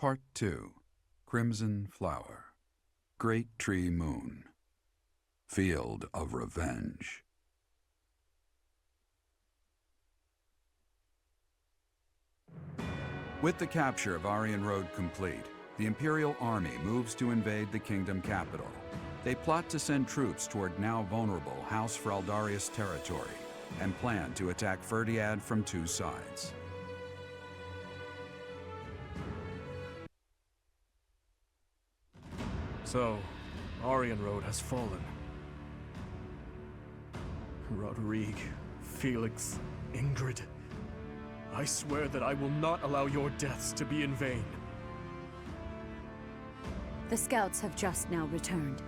Part 2. Crimson Flower. Great Tree Moon. Field of Revenge. With the capture of Aryan Road complete, the Imperial Army moves to invade the kingdom capital. They plot to send troops toward now vulnerable House Fraldarius territory and plan to attack Ferdinand from two sides. So, Aryan Road has fallen. Rodrigue, Felix, Ingrid, I swear that I will not allow your deaths to be in vain. The scouts have just now returned.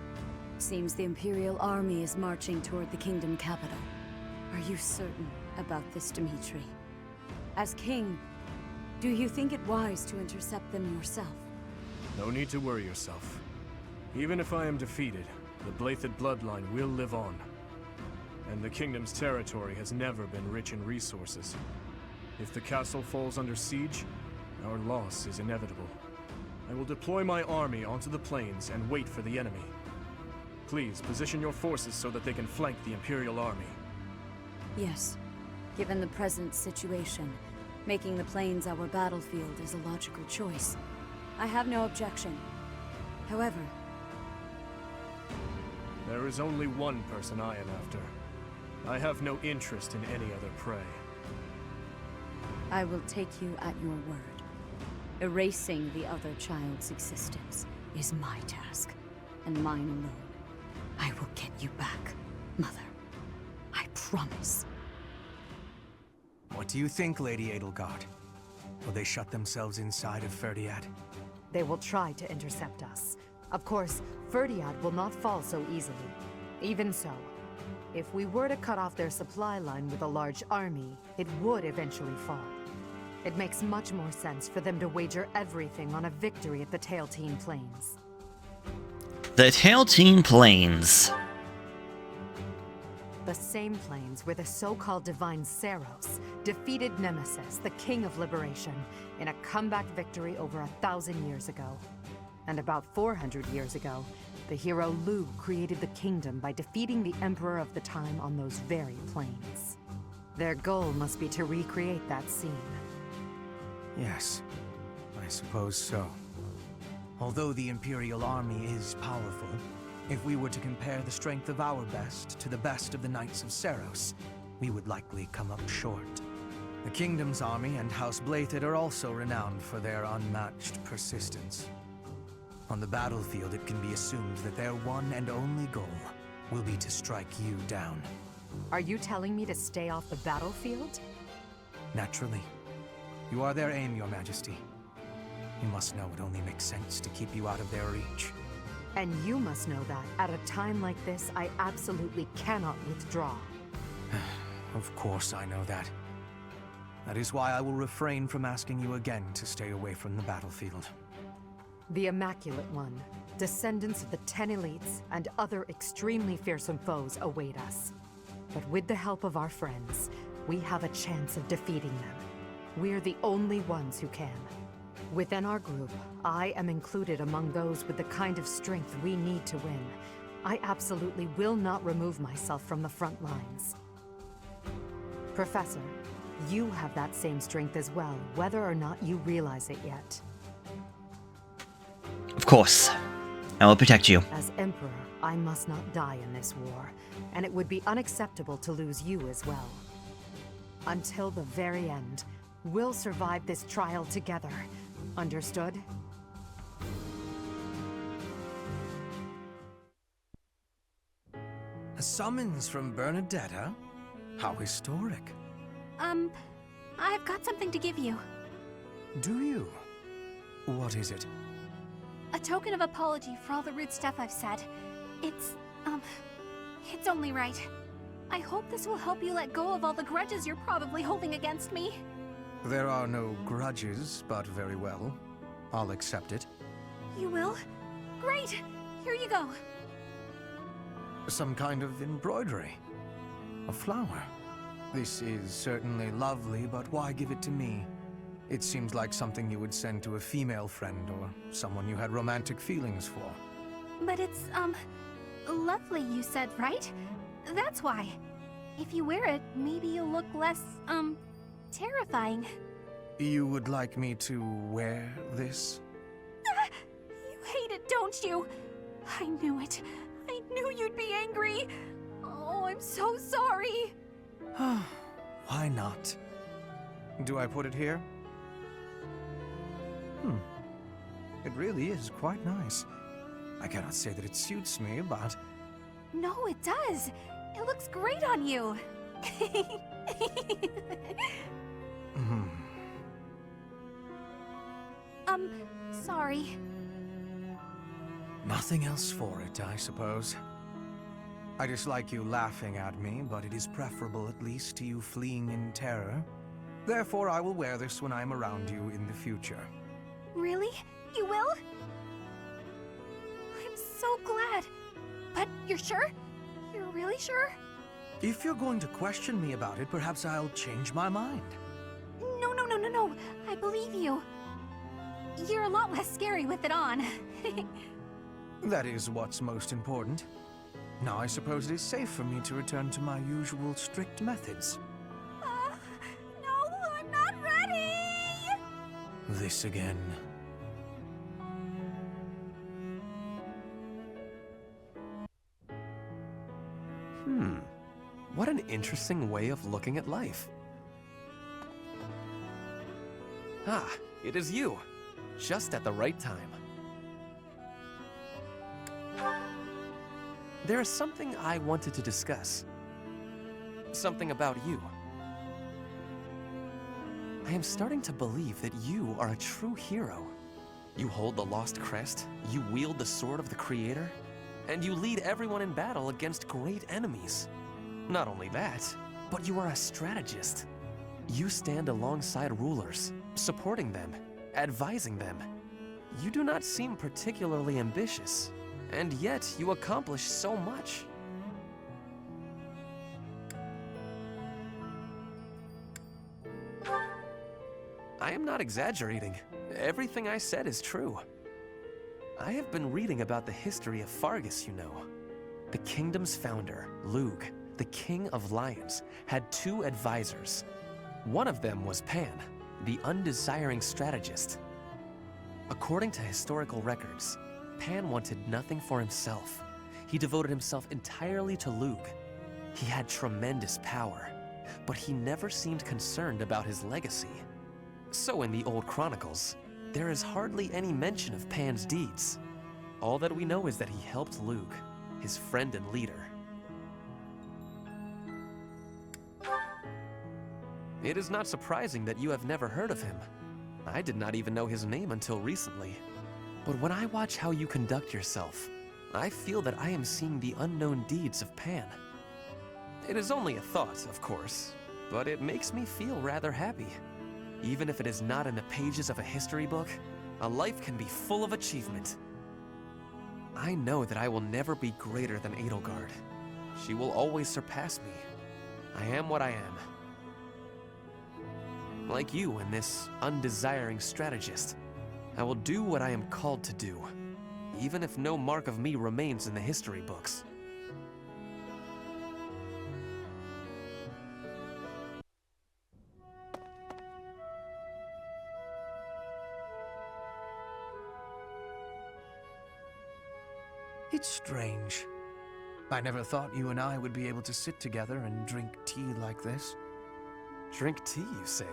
Seems the Imperial Army is marching toward the kingdom capital. Are you certain about this, Dimitri? As king, do you think it wise to intercept them yourself? No need to worry yourself. Even if I am defeated, the Byleth bloodline will live on. And the kingdom's territory has never been rich in resources. If the castle falls under siege, our loss is inevitable. I will deploy my army onto the plains and wait for the enemy. Please, position your forces so that they can flank the Imperial Army. Yes. Given the present situation, making the plains our battlefield is a logical choice. I have no objection. However, there is only one person I am after. I have no interest in any other prey. I will take you at your word. Erasing the other child's existence is my task, and mine alone. I will get you back, Mother. I promise. What do you think, Lady Edelgard? Will they shut themselves inside of Ferdinand? They will try to intercept us. Of course, Ferdinand will not fall so easily. Even so, if we were to cut off their supply line with a large army, it would eventually fall. It makes much more sense for them to wager everything on a victory at the Tailtean Plains. The Tailtean Plains. The same plains where the so-called divine Serios defeated Nemesis, the King of Liberation, in a comeback victory over 1,000 years ago. And about 400 years ago, the hero Lu created the kingdom by defeating the Emperor of the time on those very plains. Their goal must be to recreate that scene. Yes, I suppose so. Although the Imperial Army is powerful, if we were to compare the strength of our best to the best of the Knights of Serios, we would likely come up short. The Kingdom's army and House Byleth are also renowned for their unmatched persistence. On the battlefield, it can be assumed that their one and only goal will be to strike you down. Are you telling me to stay off the battlefield? Naturally. You are their aim, Your Majesty. You must know it only makes sense to keep you out of their reach. And you must know that, at a time like this, I absolutely cannot withdraw. Of course I know that. That is why I will refrain from asking you again to stay away from the battlefield. The Immaculate One, descendants of the 10 elites, and other extremely fearsome foes await us. But with the help of our friends, we have a chance of defeating them. We're the only ones who can. Within our group, I am included among those with the kind of strength we need to win. I absolutely will not remove myself from the front lines. Professor, you have that same strength as well, whether or not you realize it yet. Of course. I will protect you. As Emperor, I must not die in this war, and it would be unacceptable to lose you as well. Until the very end, we'll survive this trial together. Understood? A summons from Bernadetta? How historic. I've got something to give you. Do you? What is it? A token of apology for all the rude stuff I've said. It's only right. I hope this will help you let go of all the grudges you're probably holding against me. There are no grudges, but very well. I'll accept it. You will? Great! Here you go. Some kind of embroidery. A flower. This is certainly lovely, but why give it to me? It seems like something you would send to a female friend or someone you had romantic feelings for. But it's, lovely, you said, right? That's why. If you wear it, maybe you'll look less, terrifying. You would like me to wear this? You hate it, don't you? I knew it. I knew you'd be angry. Oh, I'm so sorry. Why not? Do I put it here? It really is quite nice. I cannot say that it suits me, but... No, it does. It looks great on you. Sorry. Nothing else for it, I suppose. I dislike you laughing at me, but it is preferable at least to you fleeing in terror. Therefore, I will wear this when I am around you in the future. Really? You will? I'm so glad. But you're sure? You're really sure? If you're going to question me about it, perhaps I'll change my mind. No. I believe you. You're a lot less scary with it on. That is what's most important. Now I suppose it is safe for me to return to my usual strict methods. No, I'm not ready! This again. What an interesting way of looking at life. Ah, it is you. Just at the right time. There is something I wanted to discuss. Something about you. I am starting to believe that you are a true hero. You hold the Lost Crest, you wield the Sword of the Creator, and you lead everyone in battle against great enemies. Not only that, but you are a strategist. You stand alongside rulers, supporting them, advising them. You do not seem particularly ambitious, and yet you accomplish so much. I am not exaggerating. Everything I said is true. I have been reading about the history of Fargus, you know. The kingdom's founder, Lugh, the king of lions, had 2 advisors. One of them was Pan, the undesiring strategist. According to historical records, Pan wanted nothing for himself. He devoted himself entirely to Lugh. He had tremendous power, but he never seemed concerned about his legacy. So in the old chronicles, there is hardly any mention of Pan's deeds. All that we know is that he helped Lugh, his friend and leader. It is not surprising that you have never heard of him. I did not even know his name until recently. But when I watch how you conduct yourself, I feel that I am seeing the unknown deeds of Pan. It is only a thought, of course, but it makes me feel rather happy. Even if it is not in the pages of a history book, a life can be full of achievement. I know that I will never be greater than Edelgard. She will always surpass me. I am what I am. Like you and this undesiring strategist, I will do what I am called to do, even if no mark of me remains in the history books. It's strange. I never thought you and I would be able to sit together and drink tea like this. Drink tea, you say?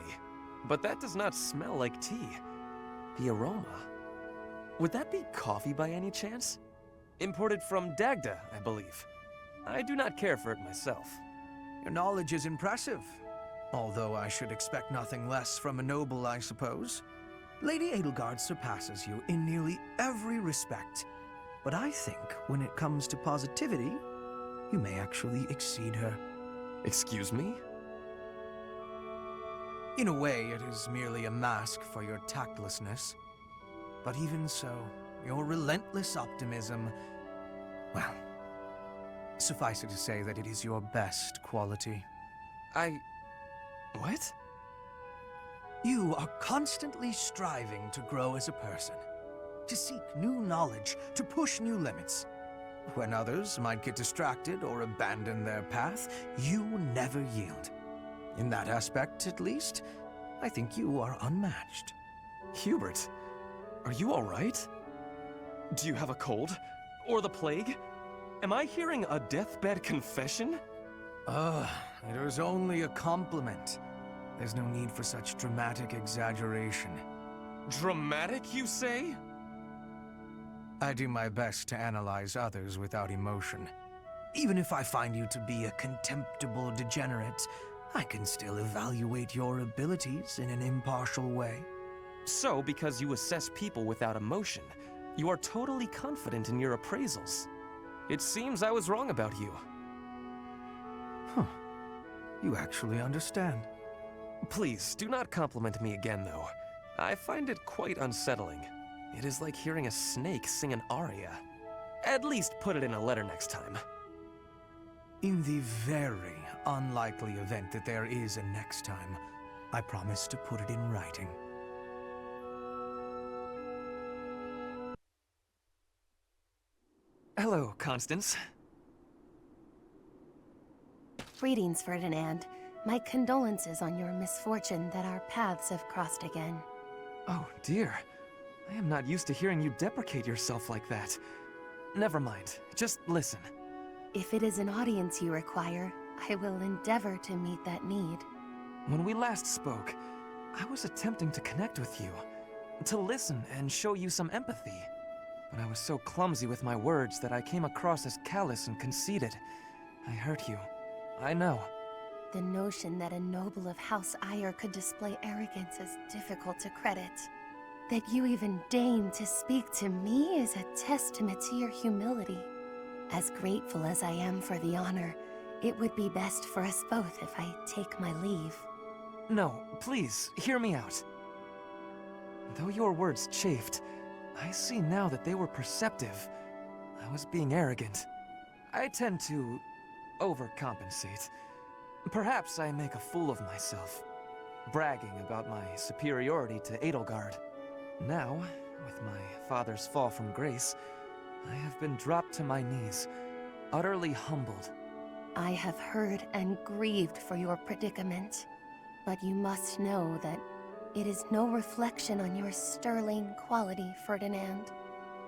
But that does not smell like tea. The aroma. Would that be coffee by any chance? Imported from Dagda, I believe. I do not care for it myself. Your knowledge is impressive. Although I should expect nothing less from a noble, I suppose. Lady Edelgard surpasses you in nearly every respect. But I think when it comes to positivity, you may actually exceed her. Excuse me? In a way, it is merely a mask for your tactlessness. But even so, your relentless optimism, well, suffice it to say that it is your best quality. What? You are constantly striving to grow as a person, to seek new knowledge, to push new limits. When others might get distracted or abandon their path, you never yield. In that aspect, at least, I think you are unmatched. Hubert, are you all right? Do you have a cold? Or the plague? Am I hearing a deathbed confession? It was only a compliment. There's no need for such dramatic exaggeration. Dramatic, you say? I do my best to analyze others without emotion. Even if I find you to be a contemptible degenerate, I can still evaluate your abilities in an impartial way. So, because you assess people without emotion, you are totally confident in your appraisals. It seems I was wrong about you. Huh. You actually understand. Please, do not compliment me again, though. I find it quite unsettling. It is like hearing a snake sing an aria. At least put it in a letter next time. In the very unlikely event that there is a next time, I promise to put it in writing. Hello, Constance. Greetings, Ferdinand. My condolences on your misfortune that our paths have crossed again. Oh, dear. I am not used to hearing you deprecate yourself like that. Never mind. Just listen. If it is an audience you require, I will endeavor to meet that need. When we last spoke, I was attempting to connect with you, to listen and show you some empathy. But I was so clumsy with my words that I came across as callous and conceited. I hurt you. I know. The notion that a noble of House Ire could display arrogance is difficult to credit. That you even deign to speak to me is a testament to your humility. As grateful as I am for the honor, it would be best for us both if I take my leave. No, please, hear me out. Though your words chafed, I see now that they were perceptive. I was being arrogant. I tend to overcompensate. Perhaps I make a fool of myself, bragging about my superiority to Edelgard. Now, with my father's fall from grace, I have been dropped to my knees, utterly humbled. I have heard and grieved for your predicament, but you must know that it is no reflection on your sterling quality, Ferdinand.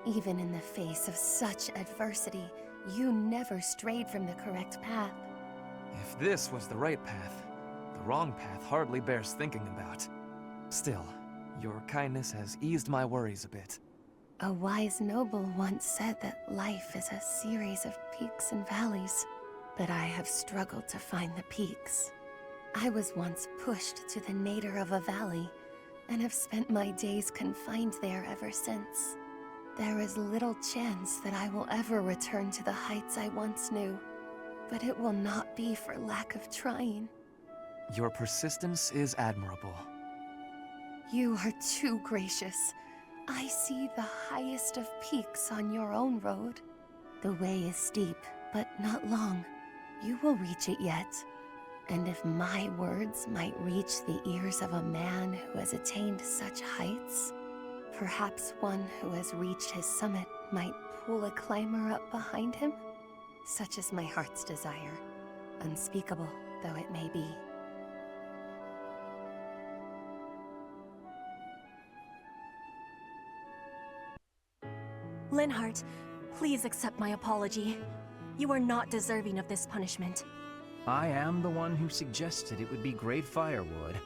Even in the face of such adversity, you never strayed from the correct path. If this was the right path, the wrong path hardly bears thinking about. Still, your kindness has eased my worries a bit. A wise noble once said that life is a series of peaks and valleys, but I have struggled to find the peaks. I was once pushed to the nadir of a valley, and have spent my days confined there ever since. There is little chance that I will ever return to the heights I once knew, but it will not be for lack of trying. Your persistence is admirable. You are too gracious. I see the highest of peaks on your own road. The way is steep, but not long. You will reach it yet. And if my words might reach the ears of a man who has attained such heights, perhaps one who has reached his summit might pull a climber up behind him? Such is my heart's desire, unspeakable though it may be. Linhardt, please accept my apology. You are not deserving of this punishment. I am the one who suggested it would be great firewood.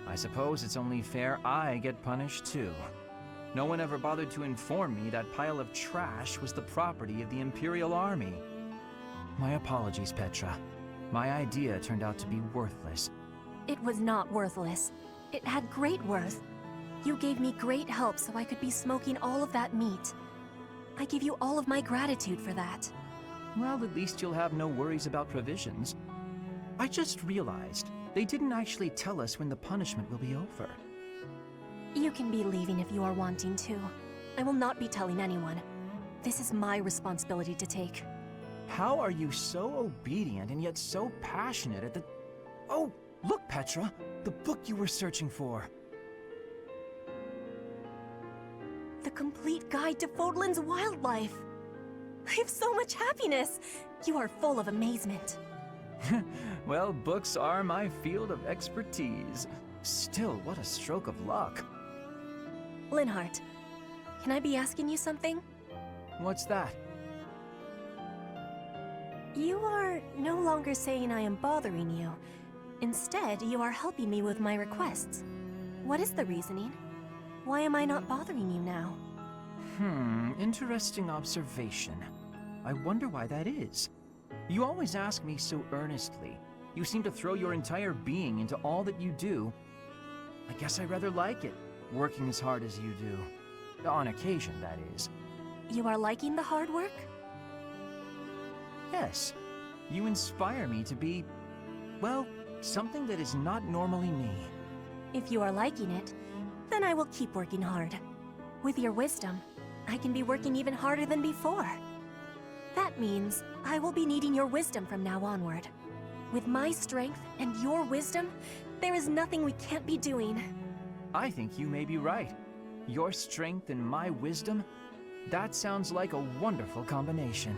I suppose it's only fair I get punished too. No one ever bothered to inform me that pile of trash was the property of the Imperial Army. My apologies, Petra. My idea turned out to be worthless. It was not worthless. It had great worth. You gave me great help so I could be smoking all of that meat. I give you all of my gratitude for that. Well, at least you'll have no worries about provisions. I just realized they didn't actually tell us when the punishment will be over. You can be leaving if you are wanting to. I will not be telling anyone. This is my responsibility to take. How are you so obedient and yet so passionate at the... Oh, look, Petra! The book you were searching for! complete guide to Fodlan's wildlife. I have so much happiness. You are full of amazement. Well, books are my field of expertise. Still, what a stroke of luck. Linhardt, can I be asking you something? What's that? You are no longer saying I am bothering you. Instead, you are helping me with my requests. What is the reasoning? Why am I not bothering you now? Interesting observation. I wonder why that is. You always ask me so earnestly. You seem to throw your entire being into all that you do. I guess I rather like it, working as hard as you do. On occasion, that is. You are liking the hard work? Yes. You inspire me to be, well, something that is not normally me. If you are liking it, then I will keep working hard. With your wisdom, I can be working even harder than before. That means I will be needing your wisdom from now onward. With my strength and your wisdom, there is nothing we can't be doing. I think you may be right. Your strength and my wisdom, that sounds like a wonderful combination.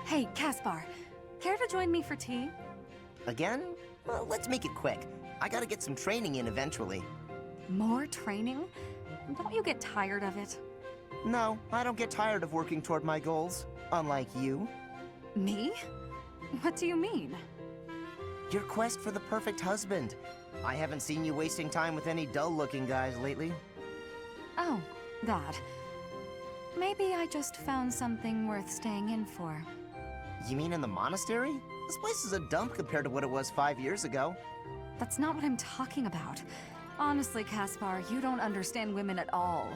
Hey, Caspar, care to join me for tea? Again? Well, let's make it quick. I gotta get some training in eventually. More training? Don't you get tired of it? No, I don't get tired of working toward my goals, unlike you. Me? What do you mean? Your quest for the perfect husband. I haven't seen you wasting time with any dull-looking guys lately. Oh, that. Maybe I just found something worth staying in for. You mean in the monastery? This place is a dump compared to what it was 5 years ago. That's not what I'm talking about. Honestly, Caspar, you don't understand women at all.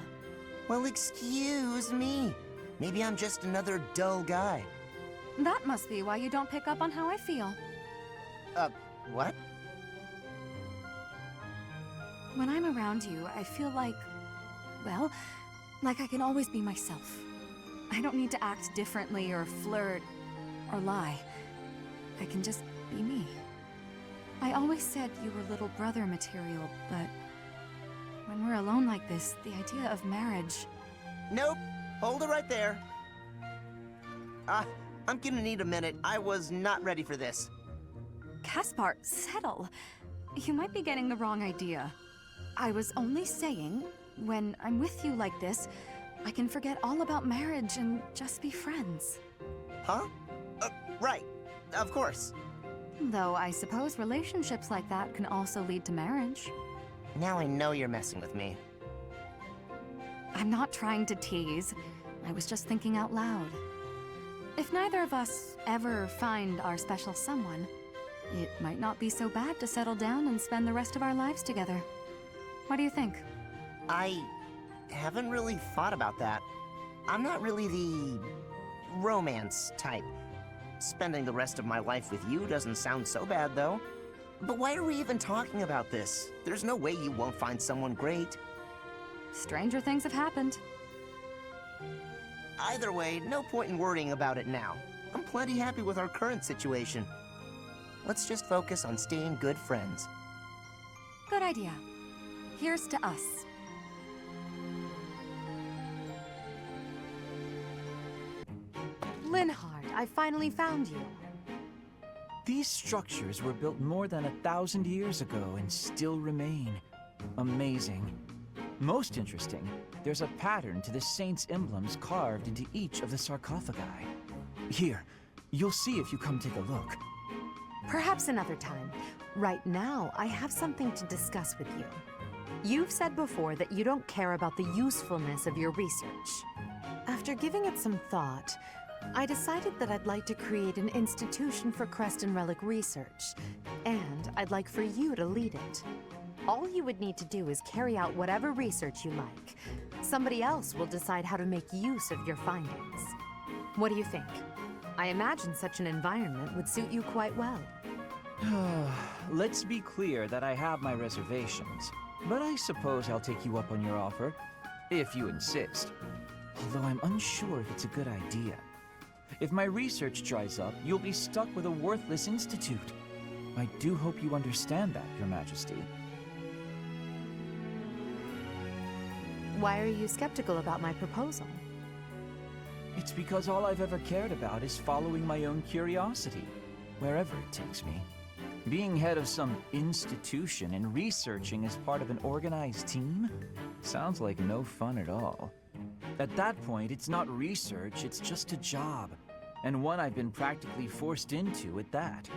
Well, excuse me. Maybe I'm just another dull guy. That must be why you don't pick up on how I feel. What? When I'm around you, I feel like, well, like I can always be myself. I don't need to act differently or flirt or lie. I can just be me. I always said you were little brother material, but when we're alone like this, the idea of marriage... Nope. Hold it right there. I'm gonna need a minute. I was not ready for this. Caspar, settle. You might be getting the wrong idea. I was only saying, when I'm with you like this, I can forget all about marriage and just be friends. Huh? Right. Of course. Though I suppose relationships like that can also lead to marriage. Now I know you're messing with me. I'm not trying to tease. I was just thinking out loud. If neither of us ever find our special someone, it might not be so bad to settle down and spend the rest of our lives together. What do you think? I haven't really thought about that. I'm not really the romance type. Spending the rest of my life with you doesn't sound so bad, though. But why are we even talking about this? There's no way you won't find someone great. Stranger things have happened. Either way, no point in worrying about it now. I'm plenty happy with our current situation. Let's just focus on staying good friends. Good idea. Here's to us. Linhardt, I finally found you. These structures were built more than 1,000 years ago and still remain. Amazing. Most interesting, there's a pattern to the saints' emblems carved into each of the sarcophagi. Here, you'll see if you come take a look. Perhaps another time. Right now, I have something to discuss with you. You've said before that you don't care about the usefulness of your research. After giving it some thought, I decided that I'd like to create an institution for crest and relic research, and I'd like for you to lead it. All you would need to do is carry out whatever research you like. Somebody else will decide how to make use of your findings. What do you think? I imagine such an environment would suit you quite well. Let's be clear that I have my reservations, but I suppose I'll take you up on your offer, if you insist. Although I'm unsure if it's a good idea. If my research dries up, you'll be stuck with a worthless institute. I do hope you understand that, Your Majesty. Why are you skeptical about my proposal? It's because all I've ever cared about is following my own curiosity, wherever it takes me. Being head of some institution and researching as part of an organized team sounds like no fun at all. At that point, it's not research, it's just a job, and one I've been practically forced into at that.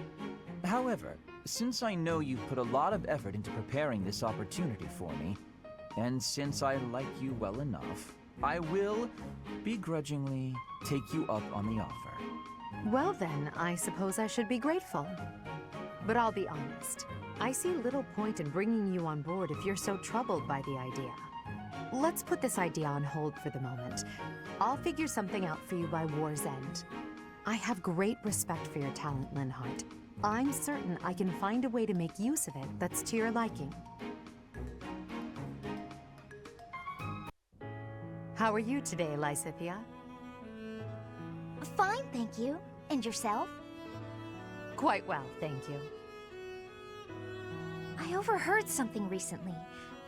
However, since I know you've put a lot of effort into preparing this opportunity for me, and since I like you well enough, I will begrudgingly take you up on the offer. Well then, I suppose I should be grateful. But I'll be honest, I see little point in bringing you on board if you're so troubled by the idea. Let's put this idea on hold for the moment. I'll figure something out for you by war's end. I have great respect for your talent, Linhardt. I'm certain I can find a way to make use of it that's to your liking. How are you today, Lysithea? Fine, thank you. And yourself? Quite well, thank you. I overheard something recently.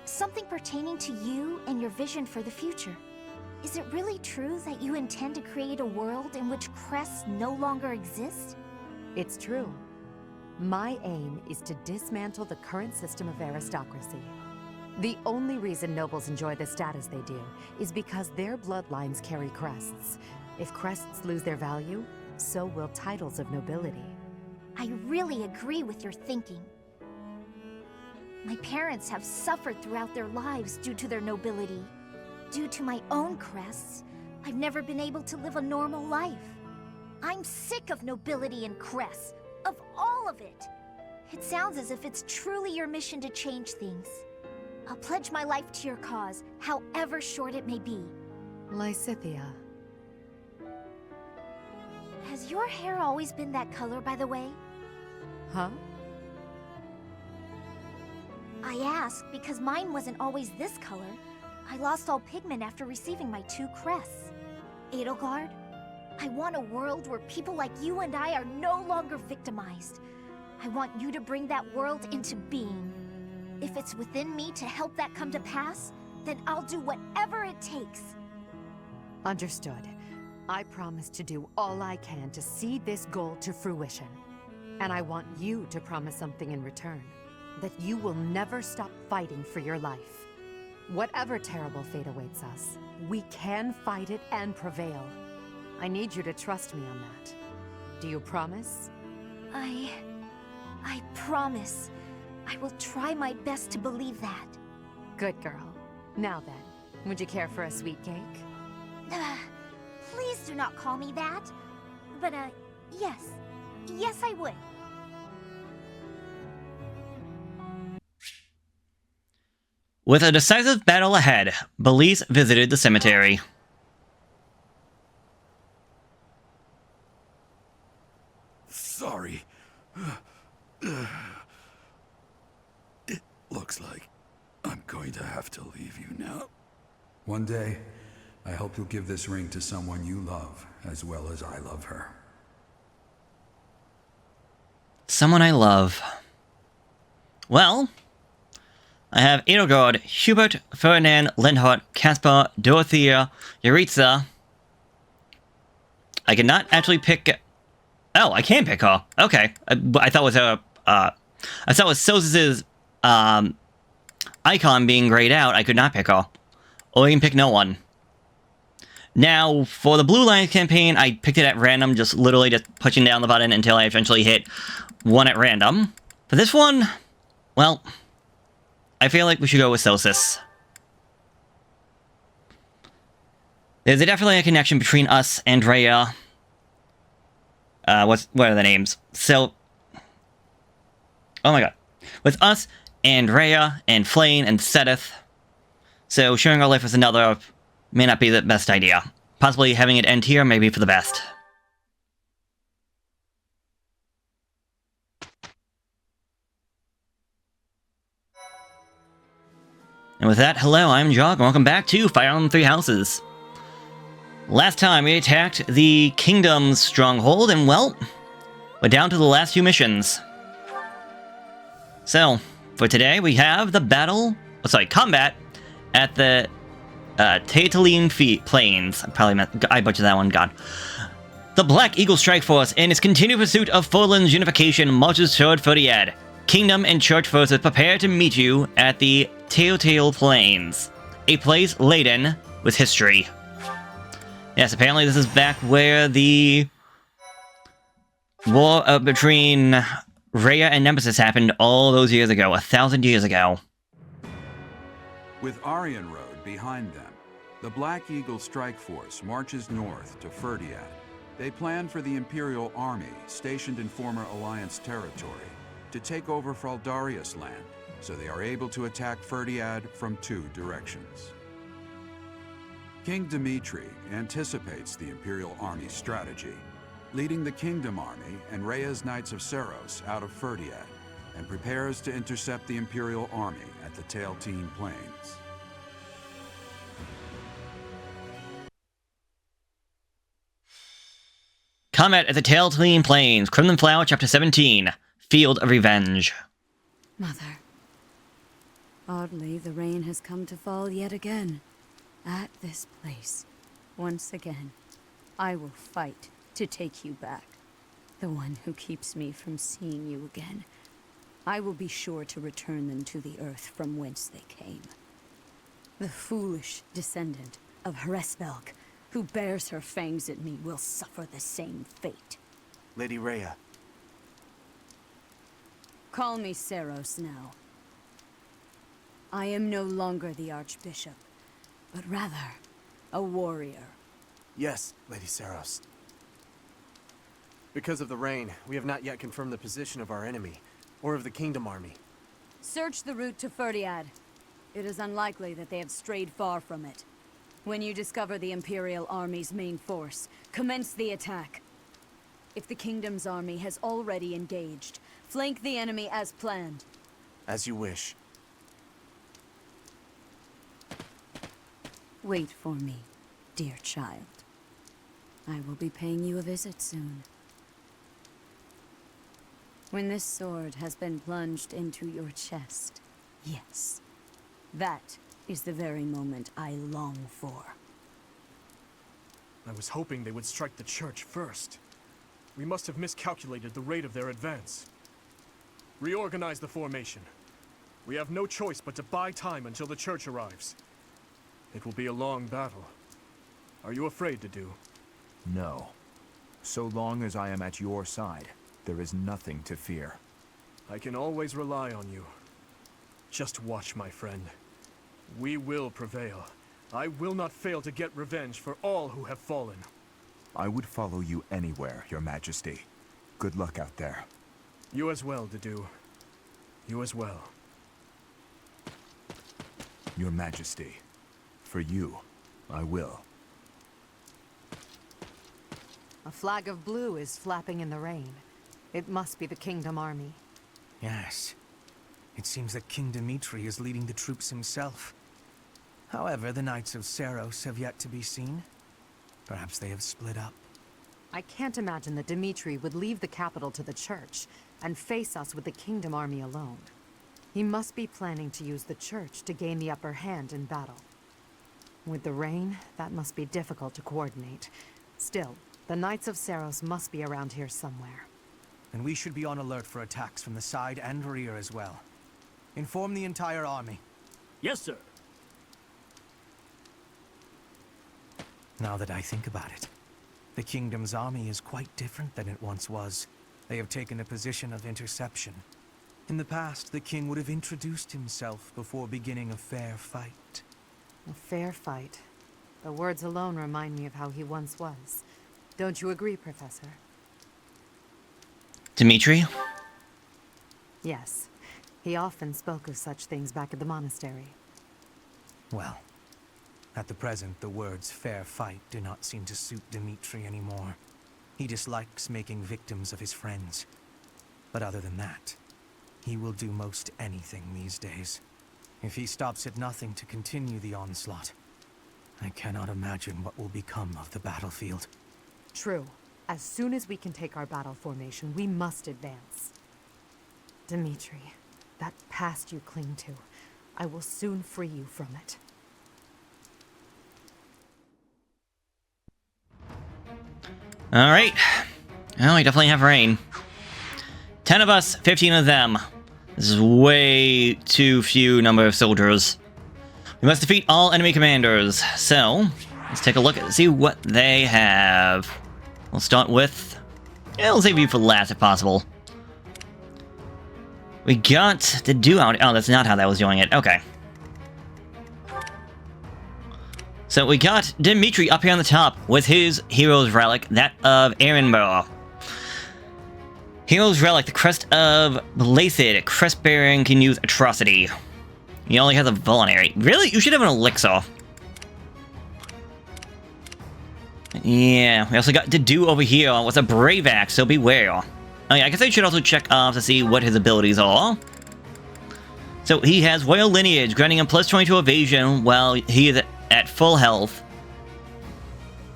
Something pertaining to you and your vision for the future. Is it really true that you intend to create a world in which crests no longer exist? It's true. My aim is to dismantle the current system of aristocracy. The only reason nobles enjoy the status they do is because their bloodlines carry crests. If crests lose their value, so will titles of nobility. I really agree with your thinking. My parents have suffered throughout their lives due to their nobility. Due to my own crests, I've never been able to live a normal life. I'm sick of nobility and crests, of all of it. It sounds as if it's truly your mission to change things. I'll pledge my life to your cause, however short it may be. Lysithea. Has your hair always been that color, by the way? Huh? I ask because mine wasn't always this color. I lost all pigment after receiving my 2 crests. Edelgard, I want a world where people like you and I are no longer victimized. I want you to bring that world into being. If it's within me to help that come to pass, then I'll do whatever it takes. Understood. I promise to do all I can to see this goal to fruition. And I want you to promise something in return. That you will never stop fighting for your life. Whatever terrible fate awaits us, we can fight it and prevail. I need you to trust me on that. Do you promise? I promise. I will try my best to believe that. Good girl. Now then, would you care for a sweet cake? Please do not call me that. But, yes. Yes, I would. With a decisive battle ahead, Byleth visited the cemetery. Sorry. It looks like I'm going to have to leave you now. One day, I hope you'll give this ring to someone you love, as well as I love her. Someone I love. Well, I have Edelgard, Hubert, Ferdinand, Linhardt, Caspar, Dorothea, Yaritza. I cannot actually pick... Oh, I can pick her. Okay. I thought it was her... I thought it was Soz's icon being grayed out. I could not pick her. Or I can pick no one. Now, for the Blue Lions campaign, I picked it at random, just literally just pushing down the button until I eventually hit one at random. For this one, well, I feel like we should go with Sosis. There's definitely a connection between us and Rhea. What are the names? So, oh my god. With us and Rhea and Flane and Sedith. So sharing our life with another may not be the best idea. Possibly having it end here may be for the best. And with that, hello, I'm Jog, and welcome back to Fire Emblem Three Houses. Last time we attacked the Kingdom's stronghold, and well, we're down to the last few missions. So, for today we have the combat at the Tailtean Plains. I butchered that one, God. The Black Eagle Strike Force, in its continued pursuit of Furlan's unification, marches toward Ferdinand. Kingdom and Church forces prepare to meet you at the Tailtean Plains, a place laden with history. Yes, apparently this is back where the war between Rhea and Nemesis happened all those years ago, 1,000 years ago. With Aryan Road behind them, the Black Eagle Strike Force marches north to Ferdinand. They plan for the Imperial Army, stationed in former Alliance territory, to take over Fraldarius land, so they are able to attack Ferdinand from 2 directions. King Dimitri anticipates the Imperial Army's strategy, leading the Kingdom Army and Rhea's Knights of Serios out of Ferdinand, and prepares to intercept the Imperial Army at the Tailtean Plains. Combat at the Tailtean Plains, Crimson Flower, Chapter 17, Field of Revenge. Mother. Oddly, the rain has come to fall yet again. At this place. Once again, I will fight to take you back. The one who keeps me from seeing you again. I will be sure to return them to the earth from whence they came. The foolish descendant of Hresvelg, who bears her fangs at me, will suffer the same fate. Lady Rhea. Call me Serios now. I am no longer the Archbishop, but rather a warrior. Yes, Lady Serios. Because of the rain, we have not yet confirmed the position of our enemy, or of the Kingdom Army. Search the route to Ferdinand. It is unlikely that they have strayed far from it. When you discover the Imperial Army's main force, commence the attack. If the Kingdom's army has already engaged, flank the enemy as planned. As you wish. Wait for me, dear child. I will be paying you a visit soon. When this sword has been plunged into your chest, yes, that is the very moment I long for. I was hoping they would strike the Church first. We must have miscalculated the rate of their advance. Reorganize the formation. We have no choice but to buy time until the Church arrives. It will be a long battle. Are you afraid to do? No. So long as I am at your side, there is nothing to fear. I can always rely on you. Just watch, my friend. We will prevail. I will not fail to get revenge for all who have fallen. I would follow you anywhere, Your Majesty. Good luck out there. You as well, Dedu. You as well. Your Majesty. For you, I will. A flag of blue is flapping in the rain. It must be the Kingdom Army. Yes. It seems that King Dimitri is leading the troops himself. However, the Knights of Serios have yet to be seen. Perhaps they have split up. I can't imagine that Dimitri would leave the capital to the Church and face us with the Kingdom Army alone. He must be planning to use the Church to gain the upper hand in battle. With the rain, that must be difficult to coordinate. Still, the Knights of Serios must be around here somewhere. And we should be on alert for attacks from the side and rear as well. Inform the entire army. Yes, sir. Now that I think about it, the Kingdom's army is quite different than it once was. They have taken a position of interception. In the past, the king would have introduced himself before beginning a fair fight. A fair fight. The words alone remind me of how he once was. Don't you agree, Professor? Dimitri? Yes. He often spoke of such things back at the monastery. Well, at the present, the words fair fight do not seem to suit Dimitri anymore. He dislikes making victims of his friends. But other than that, he will do most anything these days. If he stops at nothing to continue the onslaught, I cannot imagine what will become of the battlefield. True. As soon as we can take our battle formation, we must advance. Dimitri, that past you cling to, I will soon free you from it. Alright. Well, we definitely have rain. 10 of us, 15 of them. This is way too few number of soldiers. We must defeat all enemy commanders. So, let's take a look and see what they have. We'll start with... yeah, we'll save you for last if possible. We got to do out... oh, that's not how that was doing it. Okay. So we got Dimitri up here on the top with his hero's relic, that of Ehrenburg. Hero's relic, the crest of Byleth. Crest bearing can use atrocity. He only has a vulnerary. Really? You should have an elixir. Yeah, we also got to do over here with a brave axe, so beware. Oh yeah, I guess I should also check off to see what his abilities are. So he has royal lineage, granting him plus 22 evasion while he is at full health.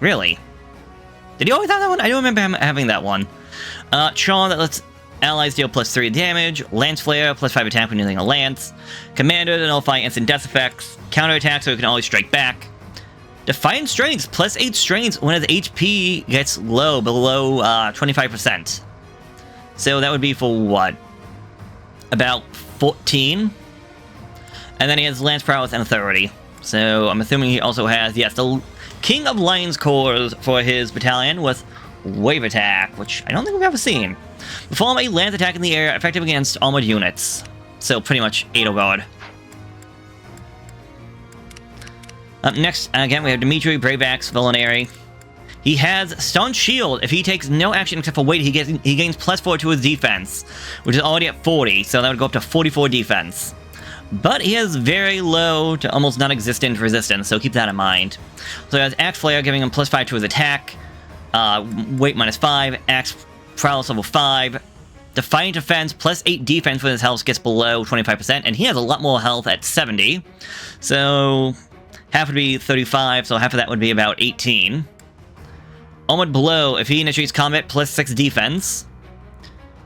Really? Did he always have that one? I don't remember him having that one. Charm that lets allies deal plus 3 damage. Lance Flare, plus 5 attack when using a lance. Commander to nullify instant death effects. Counter attack so he can always strike back. Defiant Strength, plus 8 strength when his HP gets low, below 25%. So that would be for what? About 14? And then he has Lance Prowess and Authority. So I'm assuming he also has, yes, the King of Lions Cores for his battalion with Wave Attack, which I don't think we've ever seen. Perform a lance attack in the air, effective against armored units. So pretty much Edelgard. Up next, again, we have Dimitri, Brave Axe, Vulnerary. He has Staunch Shield. If he takes no action except for weight, he gains plus 4 to his defense, which is already at 40, so that would go up to 44 defense. But he has very low to almost non-existent resistance, so keep that in mind. So he has Axe Flare, giving him plus 5 to his attack, weight minus 5, Axe Prowess level 5, Defiant Defense, plus 8 defense when his health gets below 25%, and he has a lot more health at 70. So half would be 35, so half of that would be about 18. Armored Blow, if he initiates combat, plus 6 defense.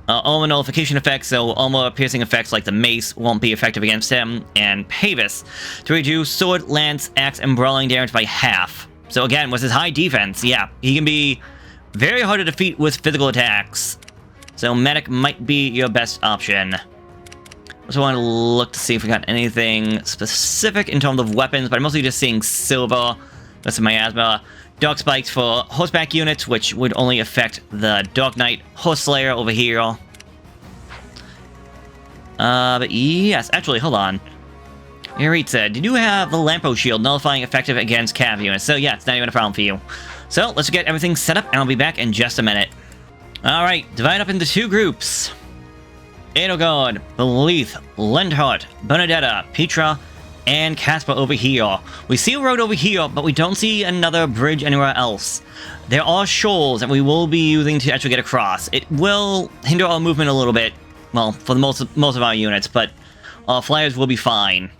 Armor Nullification effects, so armor piercing effects like the mace won't be effective against him. And Pavis, to reduce sword, lance, axe, and brawling damage by half. So again, with his high defense, yeah, he can be very hard to defeat with physical attacks. So Medic might be your best option. Also want to look to see if we got anything specific in terms of weapons, but I'm mostly just seeing silver. That's miasma. Dark Spikes for horseback units, which would only affect the Dark Knight Horse Slayer over here. But yes, actually, hold on. Yaritza, did you have the Lampo Shield nullifying effective against cav units? So yeah, it's not even a problem for you. So let's get everything set up, and I'll be back in just a minute. Alright, divide up into 2 groups. Edelgard, Byleth, Linhardt, Bernadetta, Petra, and Caspar over here. We see a road over here, but we don't see another bridge anywhere else. There are shoals that we will be using to actually get across. It will hinder our movement a little bit, well, for the most of our units, but our flyers will be fine.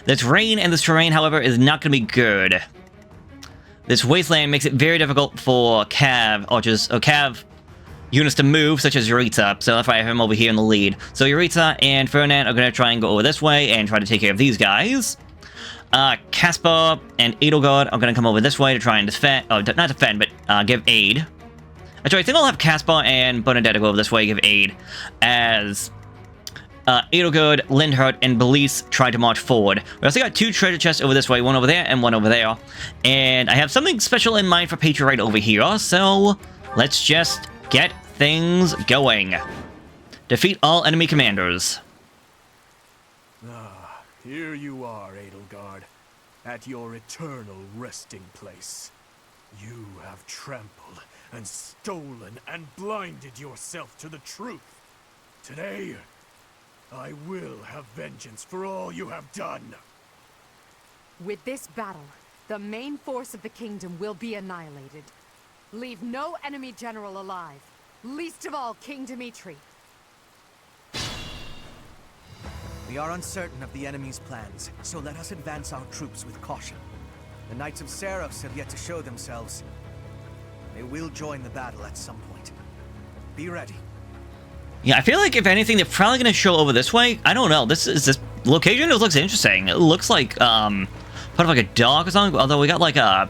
This rain and this terrain, however, is not going to be good. This wasteland makes it very difficult for cav units to move, such as Yaritza, so that's why I have him over here in the lead. So Yaritza and Ferdinand are going to try and go over this way and try to take care of these guys. Caspar and Edelgard are going to come over this way to try and defend, not defend, but give aid. Actually, I think I'll have Caspar and Bernadetta go over this way, give aid, as Edelgard, Linhardt, and Byleth try to march forward. We also got 2 treasure chests over this way, one over there and one over there. And I have something special in mind for Petra right over here, so let's just get things going. Defeat all enemy commanders. Ah, here you are, Edelgard, at your eternal resting place. You have trampled and stolen and blinded yourself to the truth. Today, I will have vengeance for all you have done. With this battle, the main force of the kingdom will be annihilated. Leave no enemy general alive, least of all King Dimitri. We are uncertain of the enemy's plans, so let us advance our troops with caution. The Knights of Serios have yet to show themselves. They will join the battle at some point. Be ready. Yeah, I feel like if anything, they're probably going to show over this way. I don't know. This location looks interesting. It looks like part of like a dock or something. Although we got like a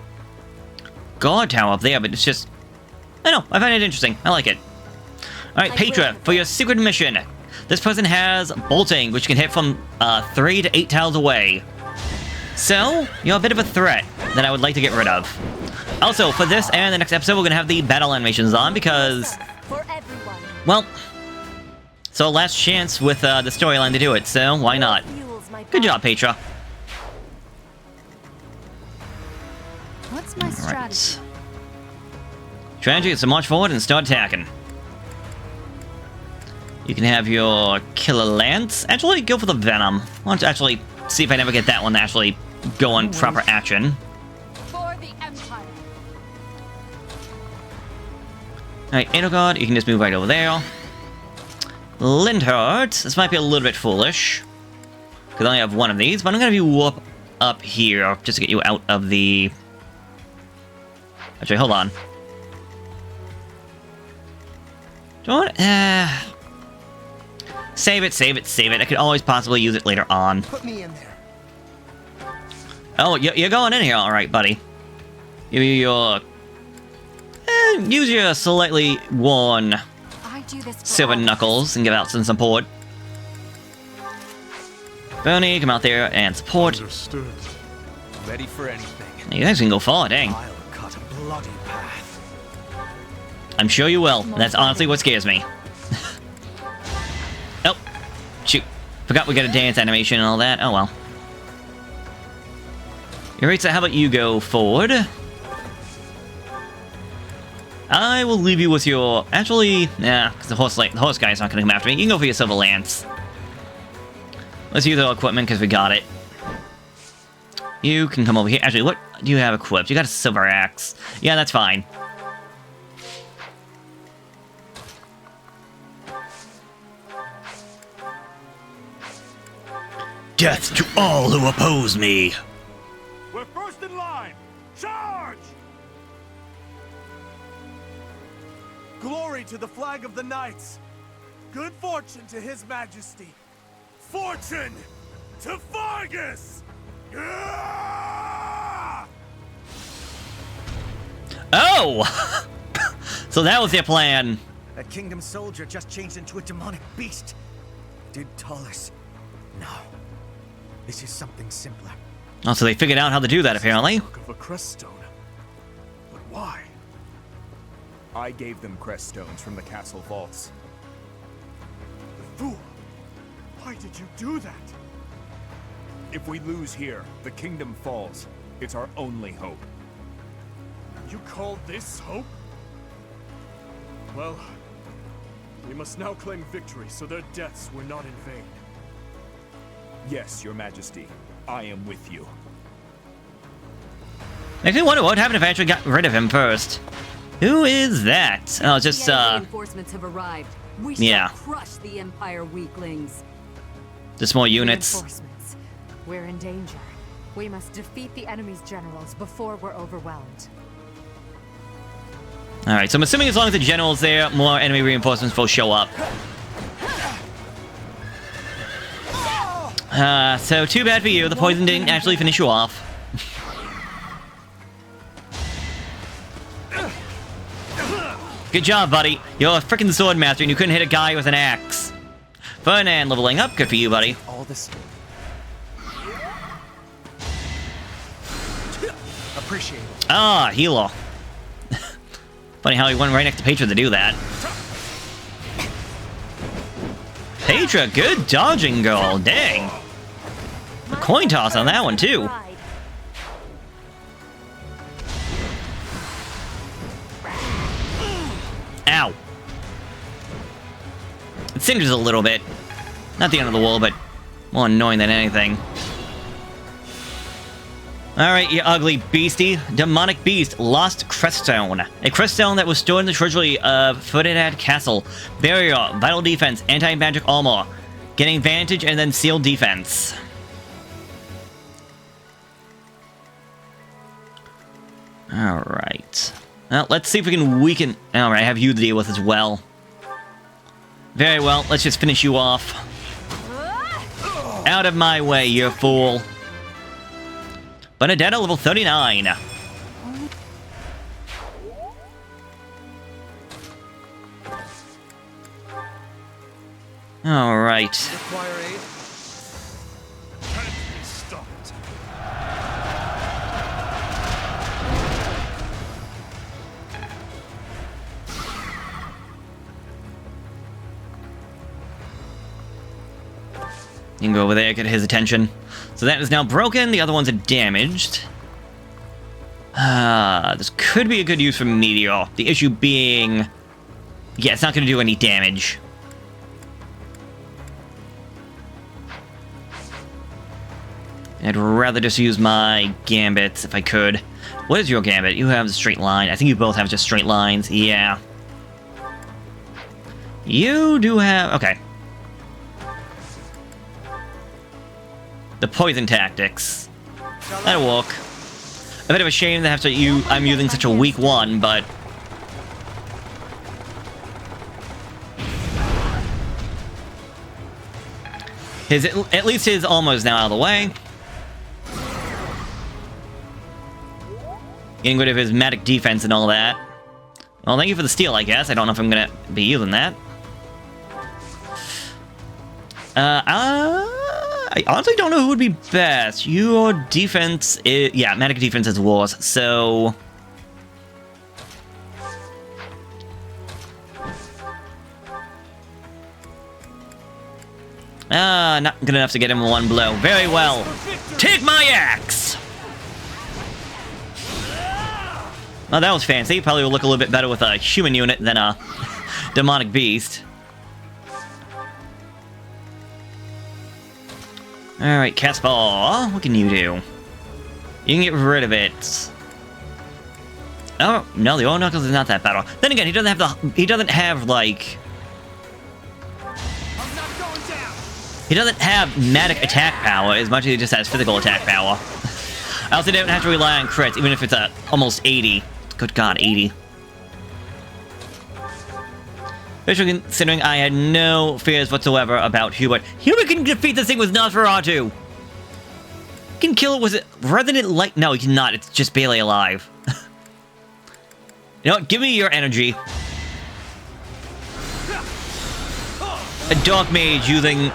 guard tower up there, but it's just I know, I find it interesting. I like it. Alright, Petra, for your secret mission. This person has bolting, which can hit from 3 to 8 tiles away. So, you're a bit of a threat that I would like to get rid of. Also, for this and the next episode, we're going to have the battle animations on because... well, so last chance with the storyline to do it, so why not? Good job, Petra. What's my strategy? Strategy is to march forward and start attacking. You can have your Killer Lance. Actually, go for the Venom. I want to actually see if I never get that one to actually go on proper action. For the Empire. Alright, Edelgard, you can just move right over there. Linhardt, this might be a little bit foolish. Because I only have one of these, but I'm going to have you up here just to get you out of the... actually, hold on. Don't... save it, save it, save it. I could always possibly use it later on. Put me in there. Oh, you're going in here, alright, buddy. Give me your... use your slightly worn silver knuckles and give out some support. Bernie, come out there and support. Understood. Ready for anything. You guys can go far, dang. I'll cut a bloody path. I'm sure you will. That's honestly what scares me. Oh, shoot. Forgot we got a dance animation and all that. Oh well. Alright, so how about you go forward? I will leave you with your... actually, nah, because the horse guy's not going to come after me. You can go for your silver lance. Let's use our equipment because we got it. You can come over here. Actually, what do you have equipped? You got a silver axe. Yeah, that's fine. Death to all who oppose me. We're first in line. Charge! Glory to the flag of the knights. Good fortune to his majesty. Fortune to Fargus! Ah! Oh! So that was their plan. A kingdom soldier just changed into a demonic beast. Did Taurus? No. This is something simpler. Oh, so they figured out how to do that, apparently. Of a crest stone. But why? I gave them crest stones from the castle vaults. The fool! Why did you do that? If we lose here, the kingdom falls. It's our only hope. You call this hope? Well, we must now claim victory so their deaths were not in vain. Yes, your majesty. I am with you. Makes me wonder what happened if I actually got rid of him first. Who is that? Oh, just, Reinforcements have arrived. We yeah. shall crush the Empire weaklings. Just more units. Reinforcements. We're in danger. We must defeat the enemy's generals before we're overwhelmed. Alright, so I'm assuming as long as the general's there, more enemy reinforcements will show up. So too bad for you. The poison didn't actually finish you off. Good job, buddy. You're a freaking sword master and you couldn't hit a guy with an axe. Ferdinand leveling up. Good for you, buddy. All this... Appreciate it. Ah, healer. Funny how he went right next to Petra to do that. Petra, good dodging, girl. Dang. A coin toss on that one, too. Ow. It singers a little bit. Not the end of the world, but more annoying than anything. Alright, you ugly beastie. Demonic beast. Lost creststone. A creststone that was stored in the treasury of Ferdinand Castle. Barrier. Vital defense. Anti-magic armor. Getting vantage and then sealed defense. Alright. Well, let's see if we can weaken... Alright, I have you to deal with as well. Very well, let's just finish you off. Out of my way, you fool. Bernadetta, level 39. Alright. Require aid? Can't be stopped. You can go over there, get his attention. So that is now broken, the other ones are damaged. This could be a good use for Meteor. The issue being... yeah, it's not going to do any damage. I'd rather just use my gambits if I could. What is your gambit? You have a straight line. I think you both have just straight lines. Yeah. You do have... okay. The poison tactics. That'll work. A bit of a shame to have to I'm using such a weak one, but... at least his armor's now out of the way. Getting rid of his magic defense and all that. Well, thank you for the steal, I guess. I don't know if I'm gonna be using that. I honestly don't know who would be best. Your defense is... yeah, magic defense is worse, so... not good enough to get him in one blow. Very well. Take my axe! Oh, that was fancy. Probably will look a little bit better with a human unit than a demonic beast. Alright, Caspar, what can you do? You can get rid of it. Oh, no, the Oil Knuckles is not that battle. Then again, he doesn't have, like... he doesn't have magic attack power as much as he just has physical attack power. I also don't have to rely on crits, even if it's almost 80. Good God, 80. Especially considering I had no fears whatsoever about Hubert. Hubert can defeat this thing with Nosferatu! He can kill it with Resonant Light. No, he cannot. It's just barely alive. You know what? Give me your energy. A Dark Mage using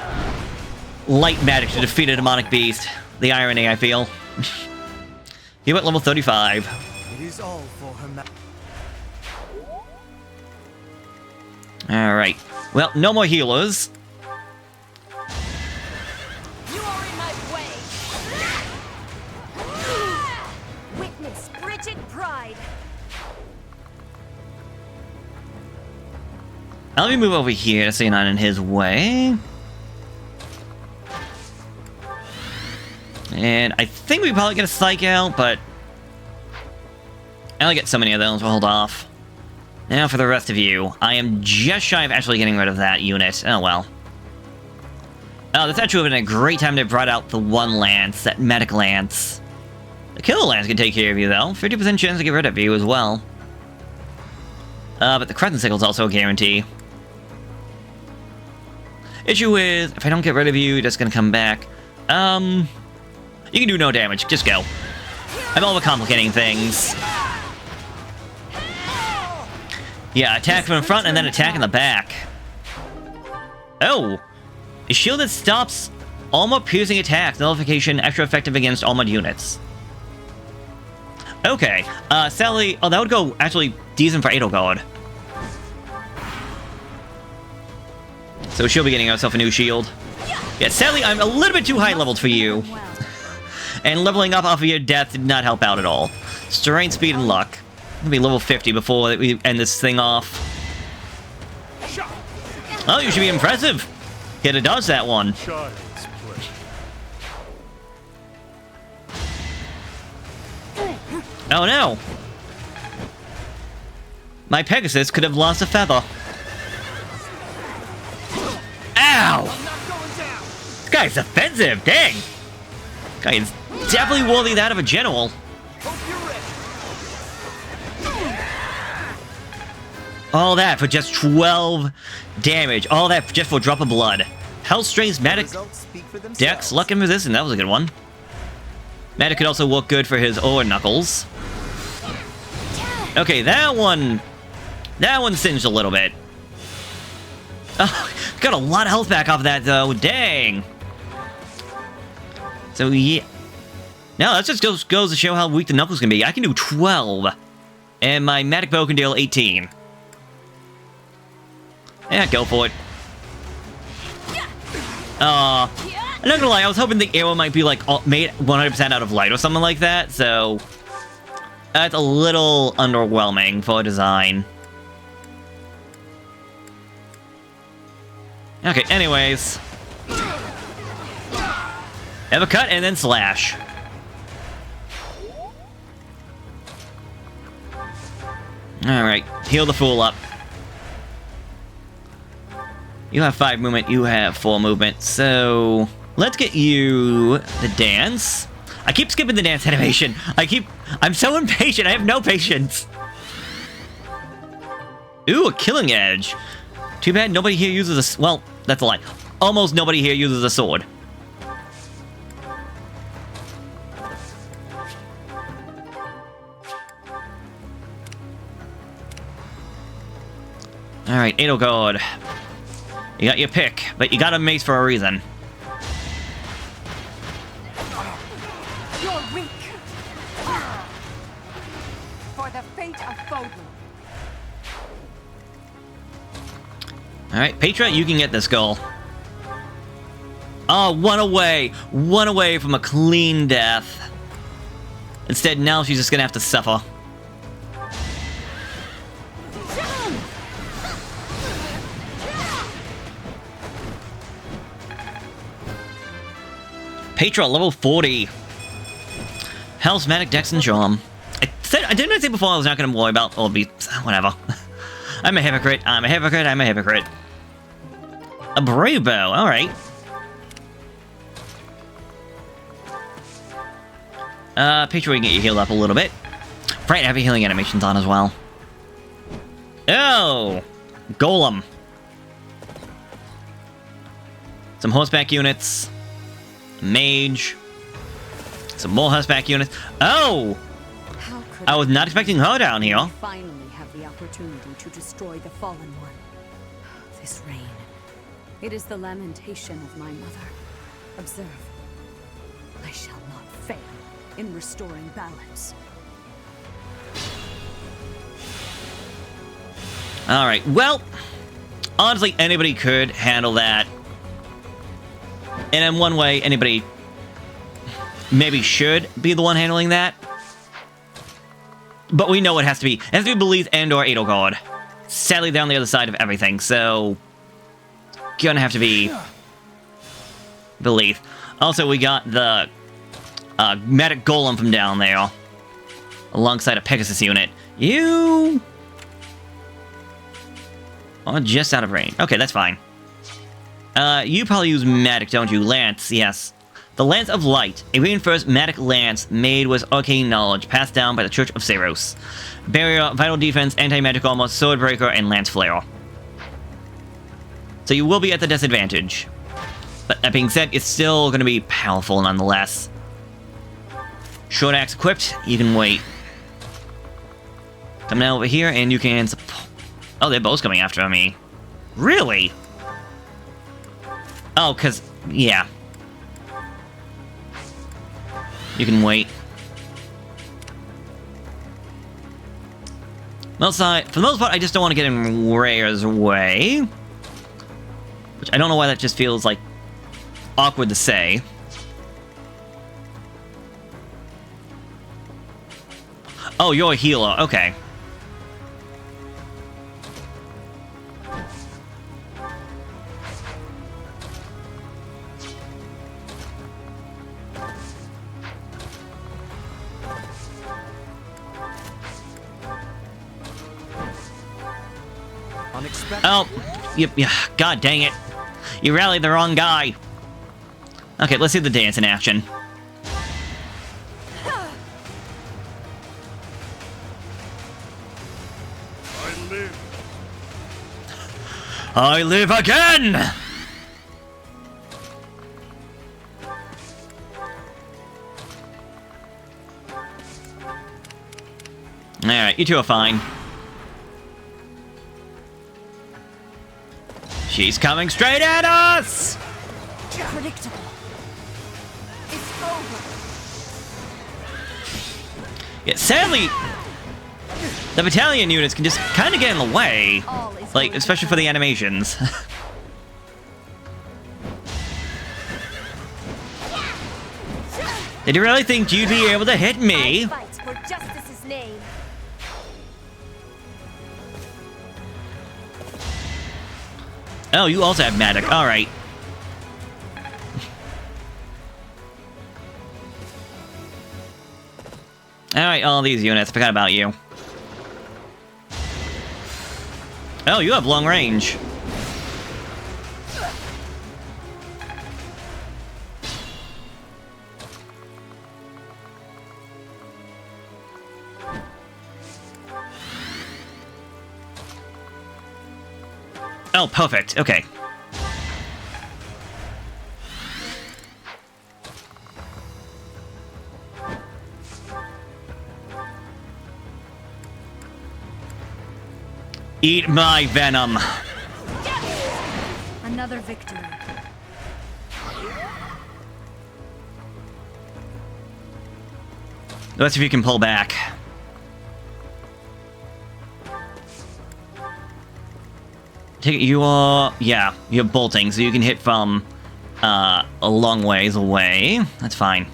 light magic to defeat a demonic beast. The irony, I feel. Hubert level 35. It is all for her. Alright. Well, no more healers. You are in my way. Witness frigid pride. Let me move over here so you're not in his way. And I think we probably get a psych out, but I only get so many of those. We'll hold off. Now for the rest of you. I am just shy of actually getting rid of that unit. Oh well. Oh, this actually would have been a great time to brought out the one lance, that medic lance. The killer lance can take care of you though. 50% chance to get rid of you as well. But the crescent sickle is also a guarantee. Issue is, if I don't get rid of you, you're just gonna come back. You can do no damage. Just go. I'm overcomplicating things. Yeah, attack from in front and then attack in the back. Oh! A shield that stops armor-piercing attacks. Nullification, extra effective against armored units. Okay. Sally... oh, that would go actually decent for Edelgard. So she'll be getting herself a new shield. Yeah, sadly, I'm a little bit too high-leveled for you. And leveling up off of your death did not help out at all. Strength, speed, and luck. I'll be level 50 before we end this thing off. Oh, you should be impressive. Get a dodge that one. Oh no. My Pegasus could have lost a feather. Ow! This guy's offensive, dang! This guy is definitely worthy that of a general. All that for just 12 damage. All that just for a drop of blood. Health, strength, magic, dex, luck, and resistance. That was a good one. Magic could also work good for his ore knuckles. Okay, that one singed a little bit. Oh, Got a lot of health back off that, though. Dang. So, yeah. No, that just goes to show how weak the Knuckles can be. I can do 12. And my Magic Bow can deal 18. Yeah, go for it. I'm not gonna lie, I was hoping the arrow might be, like, made 100% out of light or something like that, so... That's a little underwhelming for a design. Okay, anyways. Have a cut and then slash. Alright, heal the fool up. You have 5 movement, you have 4 movement, so... Let's get you the dance. I keep skipping the dance animation. I'm so impatient, I have no patience. Ooh, a killing edge. Too bad nobody here uses a... Well, that's a lie. Almost nobody here uses a sword. Alright, Edelgard. You got your pick, but you got a mace for a reason. You're weak. For the fate of Fodlan. Alright, Petra, you can get this goal. Oh, one away from a clean death. Instead, now she's just gonna have to suffer. Petra, level 40. Health, Magic, Dex, and Charm. Didn't I say before I was not gonna worry about, or be, whatever. I'm a hypocrite, I'm a hypocrite, I'm a hypocrite. A brave bow, alright. Petra, we can get you healed up a little bit. Right, heavy healing animations on as well. Oh! Golem. Some horseback units. Mage. Some more horseback units. Oh! I was not expecting her down here. Finally have the opportunity to destroy the fallen one. This rain. It is the lamentation of my mother. Observe. I shall not fail in restoring balance. Alright, well, honestly, anybody could handle that. And in one way, anybody maybe should be the one handling that. But we know it has to be. It has to be Byleth and or Edelgard. Sadly, they're on the other side of everything, so... Gonna have to be... Byleth. Also, we got the... Medic Golem from down there. Alongside a Pegasus unit. You... are just out of range. Okay, that's fine. You probably use Magic, don't you? Lance, yes. The Lance of Light, a reinforced Magic Lance made with arcane knowledge, passed down by the Church of Serios. Barrier, Vital Defense, Anti-Magic Armor, Sword Breaker, and Lance Flare. So you will be at the disadvantage. But that being said, it's still going to be powerful nonetheless. Short Axe equipped, you can wait. Come down over here and you can... Oh, they're both coming after me. Really? Oh, because... yeah. You can wait. For the most part, I just don't want to get in Rhea's way. Which I don't know why that just feels, like, awkward to say. Oh, you're a healer. Okay. Oh, yeah, god dang it. You rallied the wrong guy. Okay, let's see the dance in action. I live again! Alright, you two are fine. She's coming straight at us! Predictable. It's over. Yeah, sadly, the battalion units can just kind of get in the way. Like, especially for the animations. Did you really think you'd be able to hit me? Fight for justice's name. Oh, you also have magic. Alright. Alright, all these units. Forgot about you. Oh, you have long range. Oh, perfect. Okay. Eat my venom. Another victory. Let's see if you can pull back. You are, yeah, you're bolting, so you can hit from a long ways away. That's fine.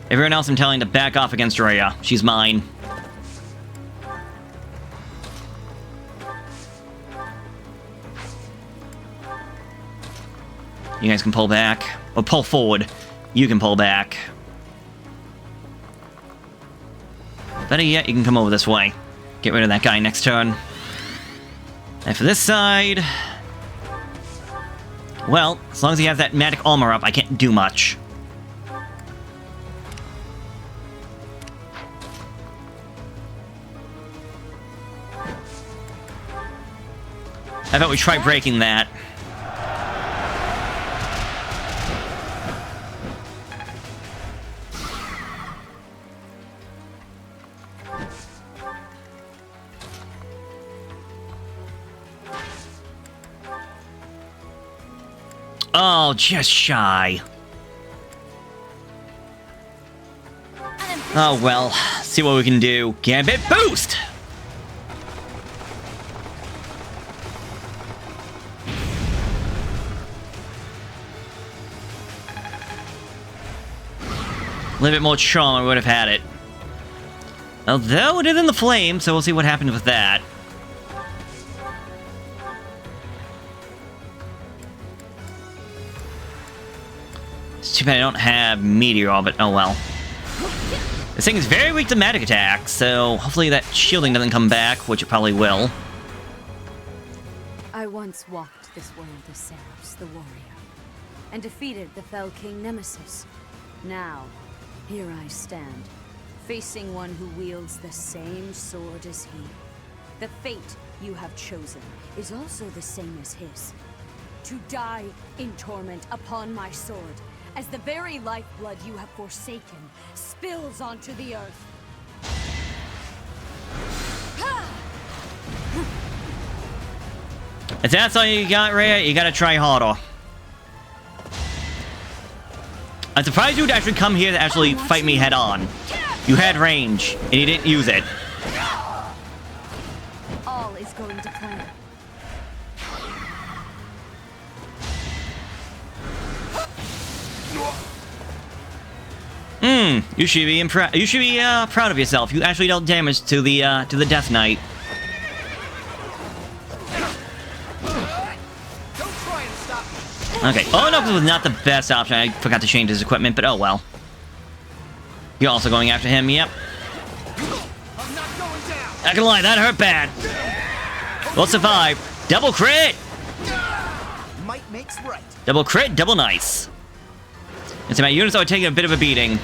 Everyone else I'm telling to back off against Rhea. She's mine. You guys can pull back. Or pull forward. You can pull back. Better yet, you can come over this way. Get rid of that guy next turn. And for this side... Well, as long as he has that magic armor up, I can't do much. How about we try breaking that? Oh, just shy. Oh, well. See what we can do. Gambit boost! A little bit more charm, I would have had it. Although it is in the flame, so we'll see what happens with that. It's too bad I don't have Meteor, but oh well. This thing is very weak to magic attacks, so hopefully that shielding doesn't come back, which it probably will. I once walked this world of Serios, the warrior, and defeated the fell king Nemesis. Now, here I stand, facing one who wields the same sword as he. The fate you have chosen is also the same as his. To die in torment upon my sword, as the very lifeblood you have forsaken spills onto the earth. If that's all you got, Rhea, you gotta try harder. I'm surprised you would actually come here to actually fight me head on. You had range, and you didn't use it. All is going to plan. You should be proud of yourself. You actually dealt damage to the Death Knight. Okay. Oh no, this was not the best option. I forgot to change his equipment, but oh well. You're also going after him. Yep. Not gonna lie, that hurt bad. We'll survive. Double crit. Might makes right. Double crit, double nice. And so my units are taking a bit of a beating.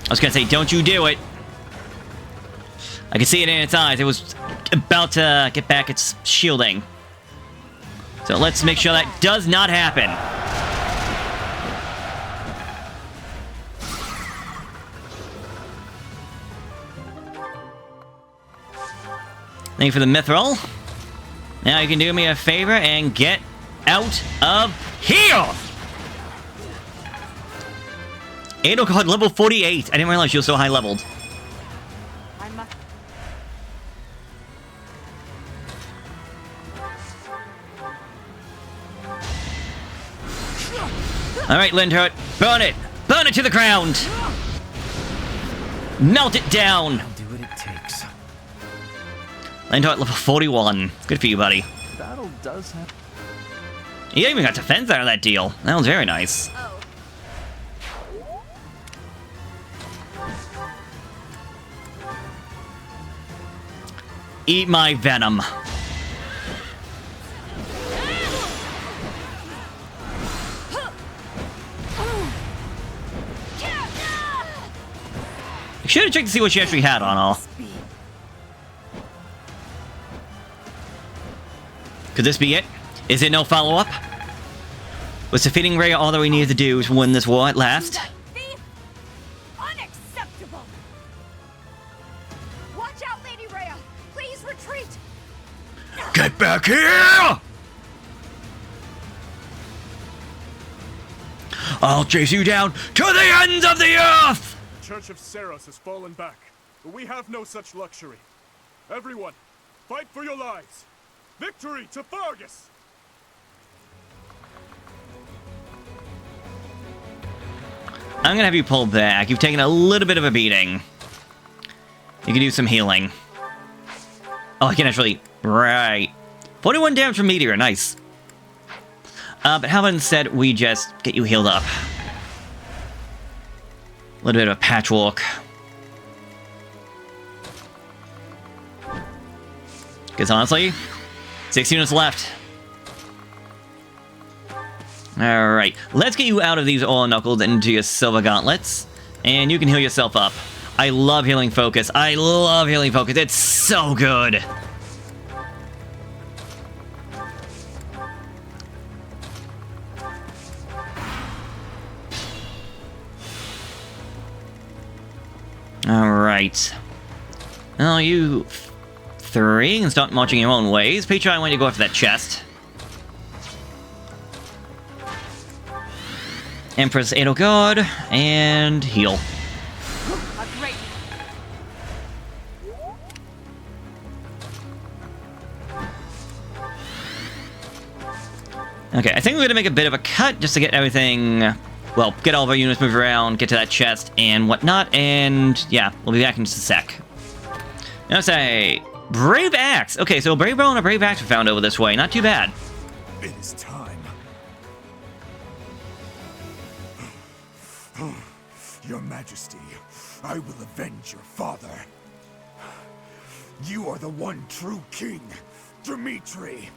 I was gonna say, don't you do it. I can see it in its eyes. It was about to get back its shielding. So let's make sure that does not happen. Thank you for the mithril. Now you can do me a favor and get out of here! Edelgard, level 48. I didn't realize you were so high leveled. Alright, Linhardt, burn it! Burn it to the ground! Melt it down! I'll do what it takes. Linhardt, level 41. Good for you, buddy. Battle does have... You even got defense out of that deal. That was very nice. Eat my venom. Should have checked to see what she actually had on all. Could this be it? Is it no follow-up? Was defeating Rhea all that we needed to do to win this war at last? Unacceptable! Watch out, Lady Rhea! Please retreat! Get back here! I'll chase you down to the ends of the earth! The Church of Serios has fallen back, but we have no such luxury. Everyone, fight for your lives! Victory to Fargus! I'm gonna have you pull back. You've taken a little bit of a beating. You can do some healing. Oh, I can actually... Right. 41 damage from Meteor. Nice. But how about instead we just get you healed up? A little bit of a patchwork. Because honestly, 6 units left. Alright, let's get you out of these oil knuckles and into your silver gauntlets. And you can heal yourself up. I love healing focus. I love healing focus. It's so good. Alright. Now you three can start marching your own ways. Petra, I want you to go after that chest. Empress Edelgard, and heal. Okay, I think we're gonna make a bit of a cut just to get everything, well, get all of our units moved around, get to that chest and whatnot, and yeah, we'll be back in just a sec. Now say, Brave Axe. Okay, so a Brave Bow and a Brave Axe we found over this way. Not too bad. It is time. Your Majesty, I will avenge your father. You are the one true king, Dimitri.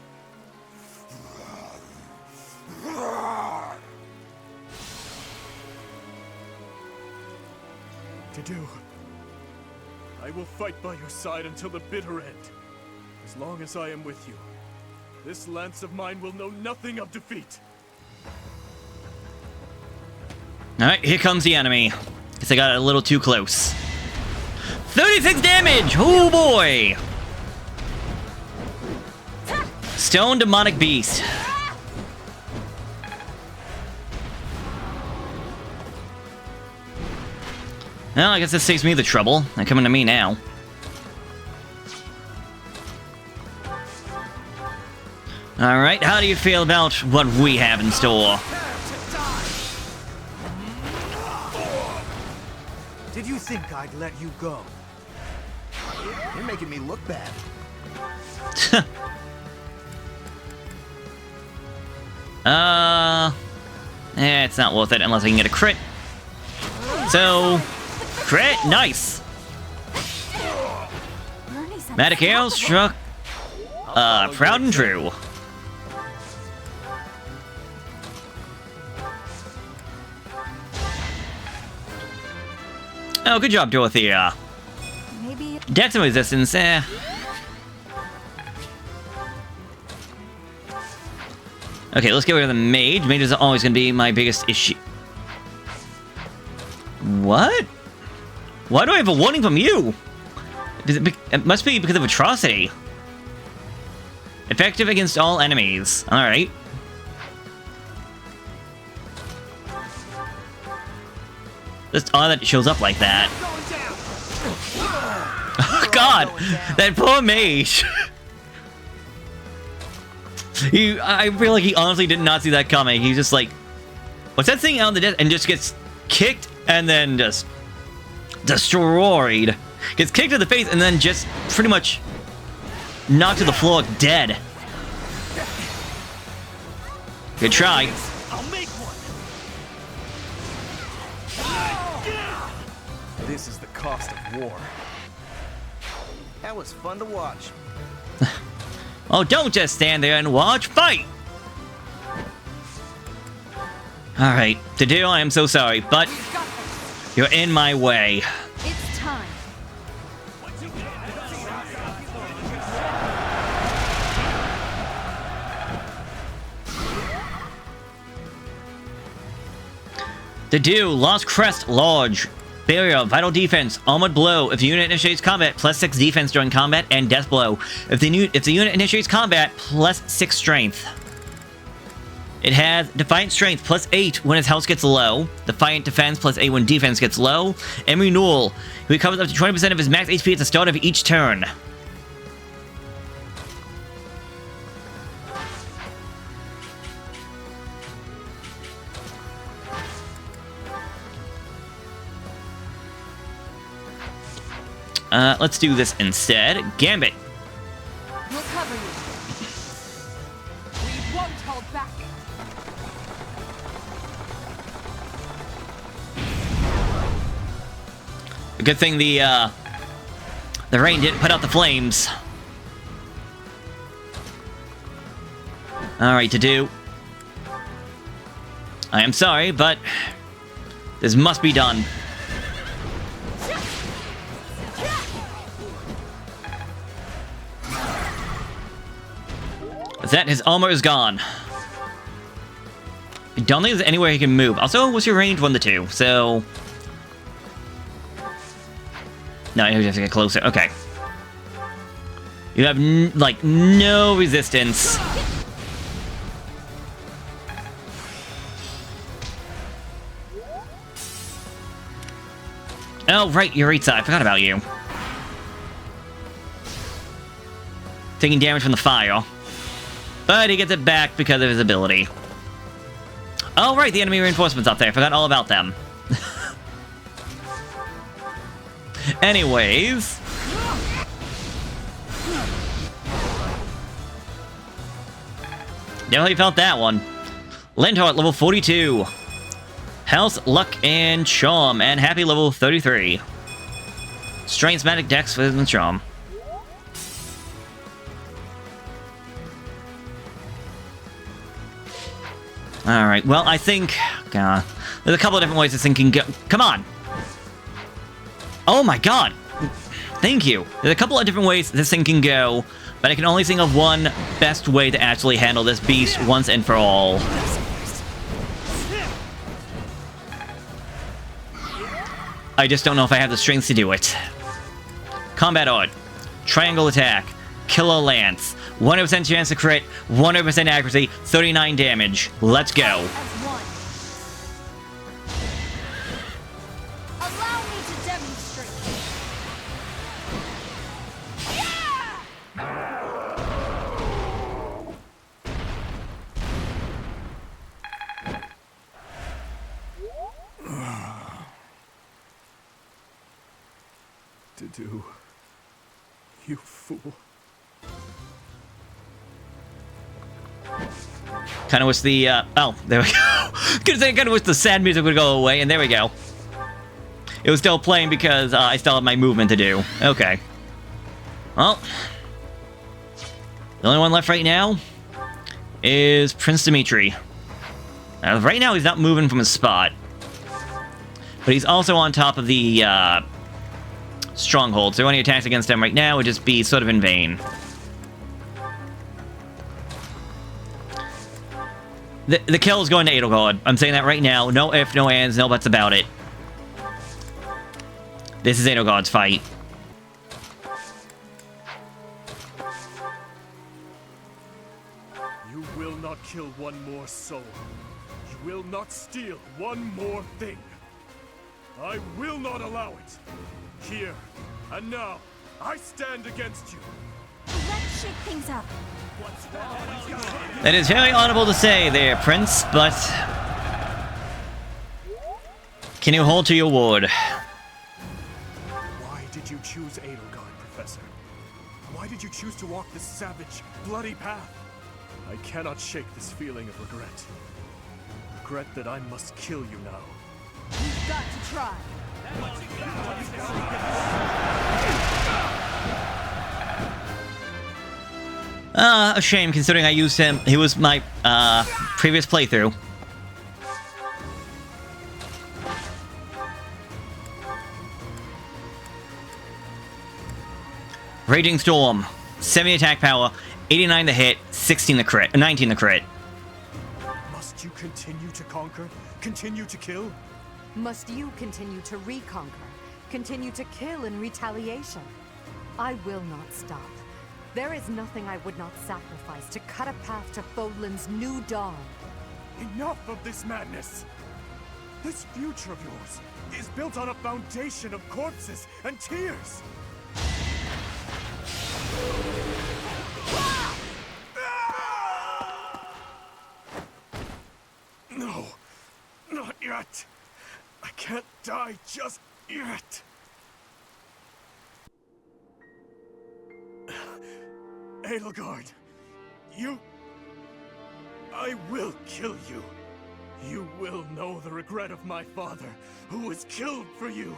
To do. I will fight by your side until the bitter end. As long as I am with you, this lance of mine will know nothing of defeat. Alright, here comes the enemy. Guess I got a little too close. 36 damage! Oh boy! Stone Demonic Beast. Well, I guess this saves me the trouble. They're coming to me now. Alright, how do you feel about what we have in store? Did you think I'd let you go? You're making me look bad. It's not worth it unless I can get a crit. So, crit, nice. Magic Arrow struck, proud and true. Oh, good job, Dorothea. Maybe. Dex and resistance, eh. Okay, let's get rid of the mage. Mage is always going to be my biggest issue. What? Why do I have a warning from you? It must be because of atrocity. Effective against all enemies. Alright. Just odd that it shows up like that. Oh, God! That poor mage! I feel like he honestly did not see that coming. He's just like, what's that thing out in the desk? And just gets kicked and then just destroyed. Gets kicked in the face and then just pretty much knocked to the floor dead. Good try. I'll make one. This is the cost of war. That was fun to watch. Oh, don't just stand there and watch. Fight! Alright, to do, I am so sorry, but you're in my way. It's time. To do, Lost Crest, Lodge, Barrier, Vital Defense, Armored Blow, if the unit initiates combat, +6 defense during combat, and Death Blow. If the unit initiates combat, +6 strength. It has Defiant Strength, +8 when its health gets low, Defiant Defense, +8 when defense gets low, and Renewal. He recovers up to 20% of his max HP at the start of each turn. Let's do this instead. Gambit. We'll cover you. We won't hold back. A good thing the rain didn't put out the flames. Alright, to do. I am sorry, but this must be done. That his armor is gone. I don't think there's anywhere he can move. Also, what's your range? 1 to 2, so... No, you have to get closer. Okay. You have, like, no resistance. Oh, right, Yuritsa. I forgot about you. Taking damage from the fire. But he gets it back because of his ability. Oh, right, the enemy reinforcements up there. I forgot all about them. Anyways. Definitely felt that one. Linhardt, level 42. Health, Luck, and Charm. And Happy, level 33. Strength, Magic, Dex, Wisdom, and Charm. Alright, well, I think... there's a couple of different ways this thing can go. Come on! Oh my god! Thank you. There's a couple of different ways this thing can go, but I can only think of one best way to actually handle this beast once and for all. I just don't know if I have the strength to do it. Combat Art. Triangle Attack. Killer Lance. 100% chance to crit, 100% accuracy, 39 damage. Let's go. Allow me to demonstrate. To do. You fool. Kind of wish the, oh, there we go. Gonna say, kind of wish the sad music would go away, and there we go. It was still playing because I still have my movement to do. Okay. Well. The only one left right now is Prince Dimitri. Right now, he's not moving from his spot. But he's also on top of the, stronghold, so any attacks against him right now would just be sort of in vain. The kill is going to Edelgard. I'm saying that right now. No ifs, no ands, no buts about it. This is Edelgard's fight. not kill one more soul. You will not steal one more thing. I will not allow it. Here and now, I stand against you. Let's shake things up. What's wrong? That is very honorable to say there, Prince, but... Can you hold to your word? Why did you choose Edelgard, Professor? Why did you choose to walk this savage, bloody path? I cannot shake this feeling of regret. Regret that I must kill you now. You've got to try. A shame considering I used him. He was my previous playthrough. Raging Storm, 70 attack power, 89 the hit, 16 the crit, 19 the crit. Must you continue to conquer? Continue to kill? Must you continue to reconquer? Continue to kill in retaliation? I will not stop. There is nothing I would not sacrifice to cut a path to Fodlan's new dawn. Enough of this madness! This future of yours is built on a foundation of corpses and tears! No, not yet. I can't die just yet. Edelgard, I will kill you. You will know the regret of my father, who was killed for you.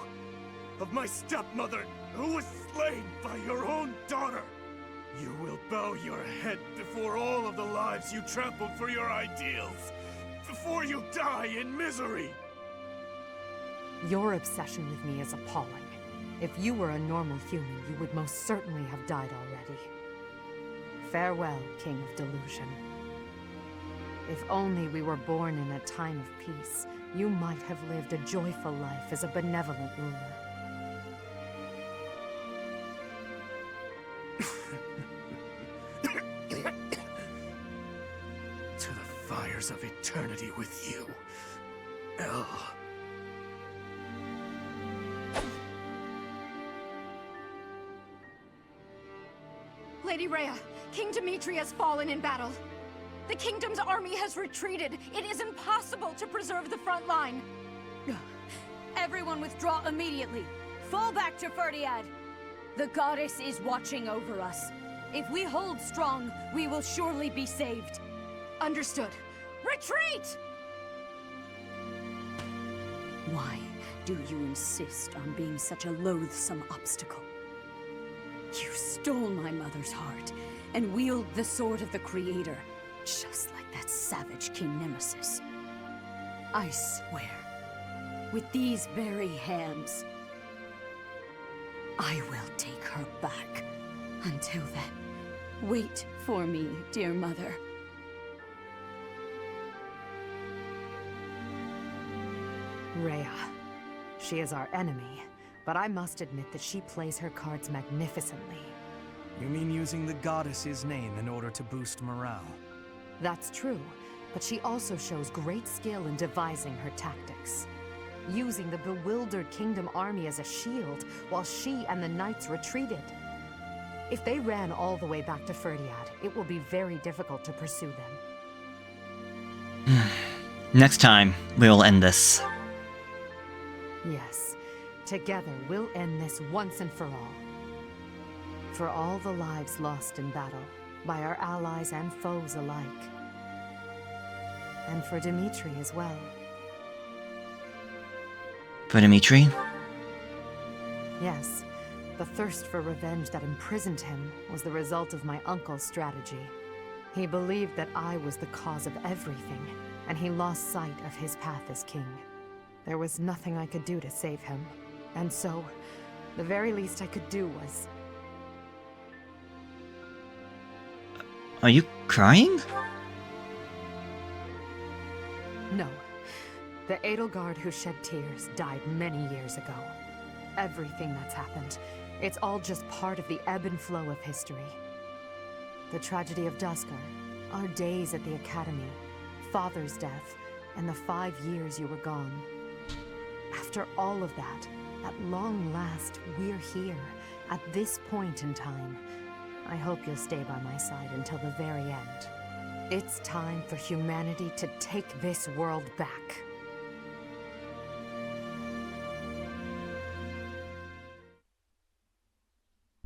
Of my stepmother, who was slain by your own daughter. You will bow your head before all of the lives you trampled for your ideals. Before you die in misery. Your obsession with me is appalling. If you were a normal human, you would most certainly have died already. Farewell, King of Delusion. If only we were born in a time of peace, you might have lived a joyful life as a benevolent ruler. To the fires of eternity with you, El. Lady Rhea, King Dimitri has fallen in battle. The kingdom's army has retreated. It is impossible to preserve the front line. Everyone withdraw immediately. Fall back to Ferdinand. The goddess is watching over us. If we hold strong, we will surely be saved. Understood. Retreat! Why do you insist on being such a loathsome obstacle? You stole my mother's heart and wield the sword of the Creator, just like that savage King Nemesis. I swear, with these very hands, I will take her back. Until then, wait for me, dear mother. Rhea. She is our enemy, but I must admit that she plays her cards magnificently. You mean using the goddess's name in order to boost morale? That's true, but she also shows great skill in devising her tactics. Using the bewildered kingdom army as a shield, while she and the knights retreated. If they ran all the way back to Ferdinand, it will be very difficult to pursue them. Next time, we will end this. Yes, together we'll end this once and for all. For all the lives lost in battle, by our allies and foes alike. And for Dimitri as well. For Dimitri? Yes, the thirst for revenge that imprisoned him was the result of my uncle's strategy. He believed that I was the cause of everything, and he lost sight of his path as king. There was nothing I could do to save him, and so, the very least I could do was... Are you crying? No. The Edelgard who shed tears died many years ago. Everything that's happened, it's all just part of the ebb and flow of history. The tragedy of Duscar, Our days at the Academy, Father's death, and the 5 years you were gone. After all of that, at long last, we're here, at this point in time. I hope you'll stay by my side until the very end. It's time for humanity to take this world back.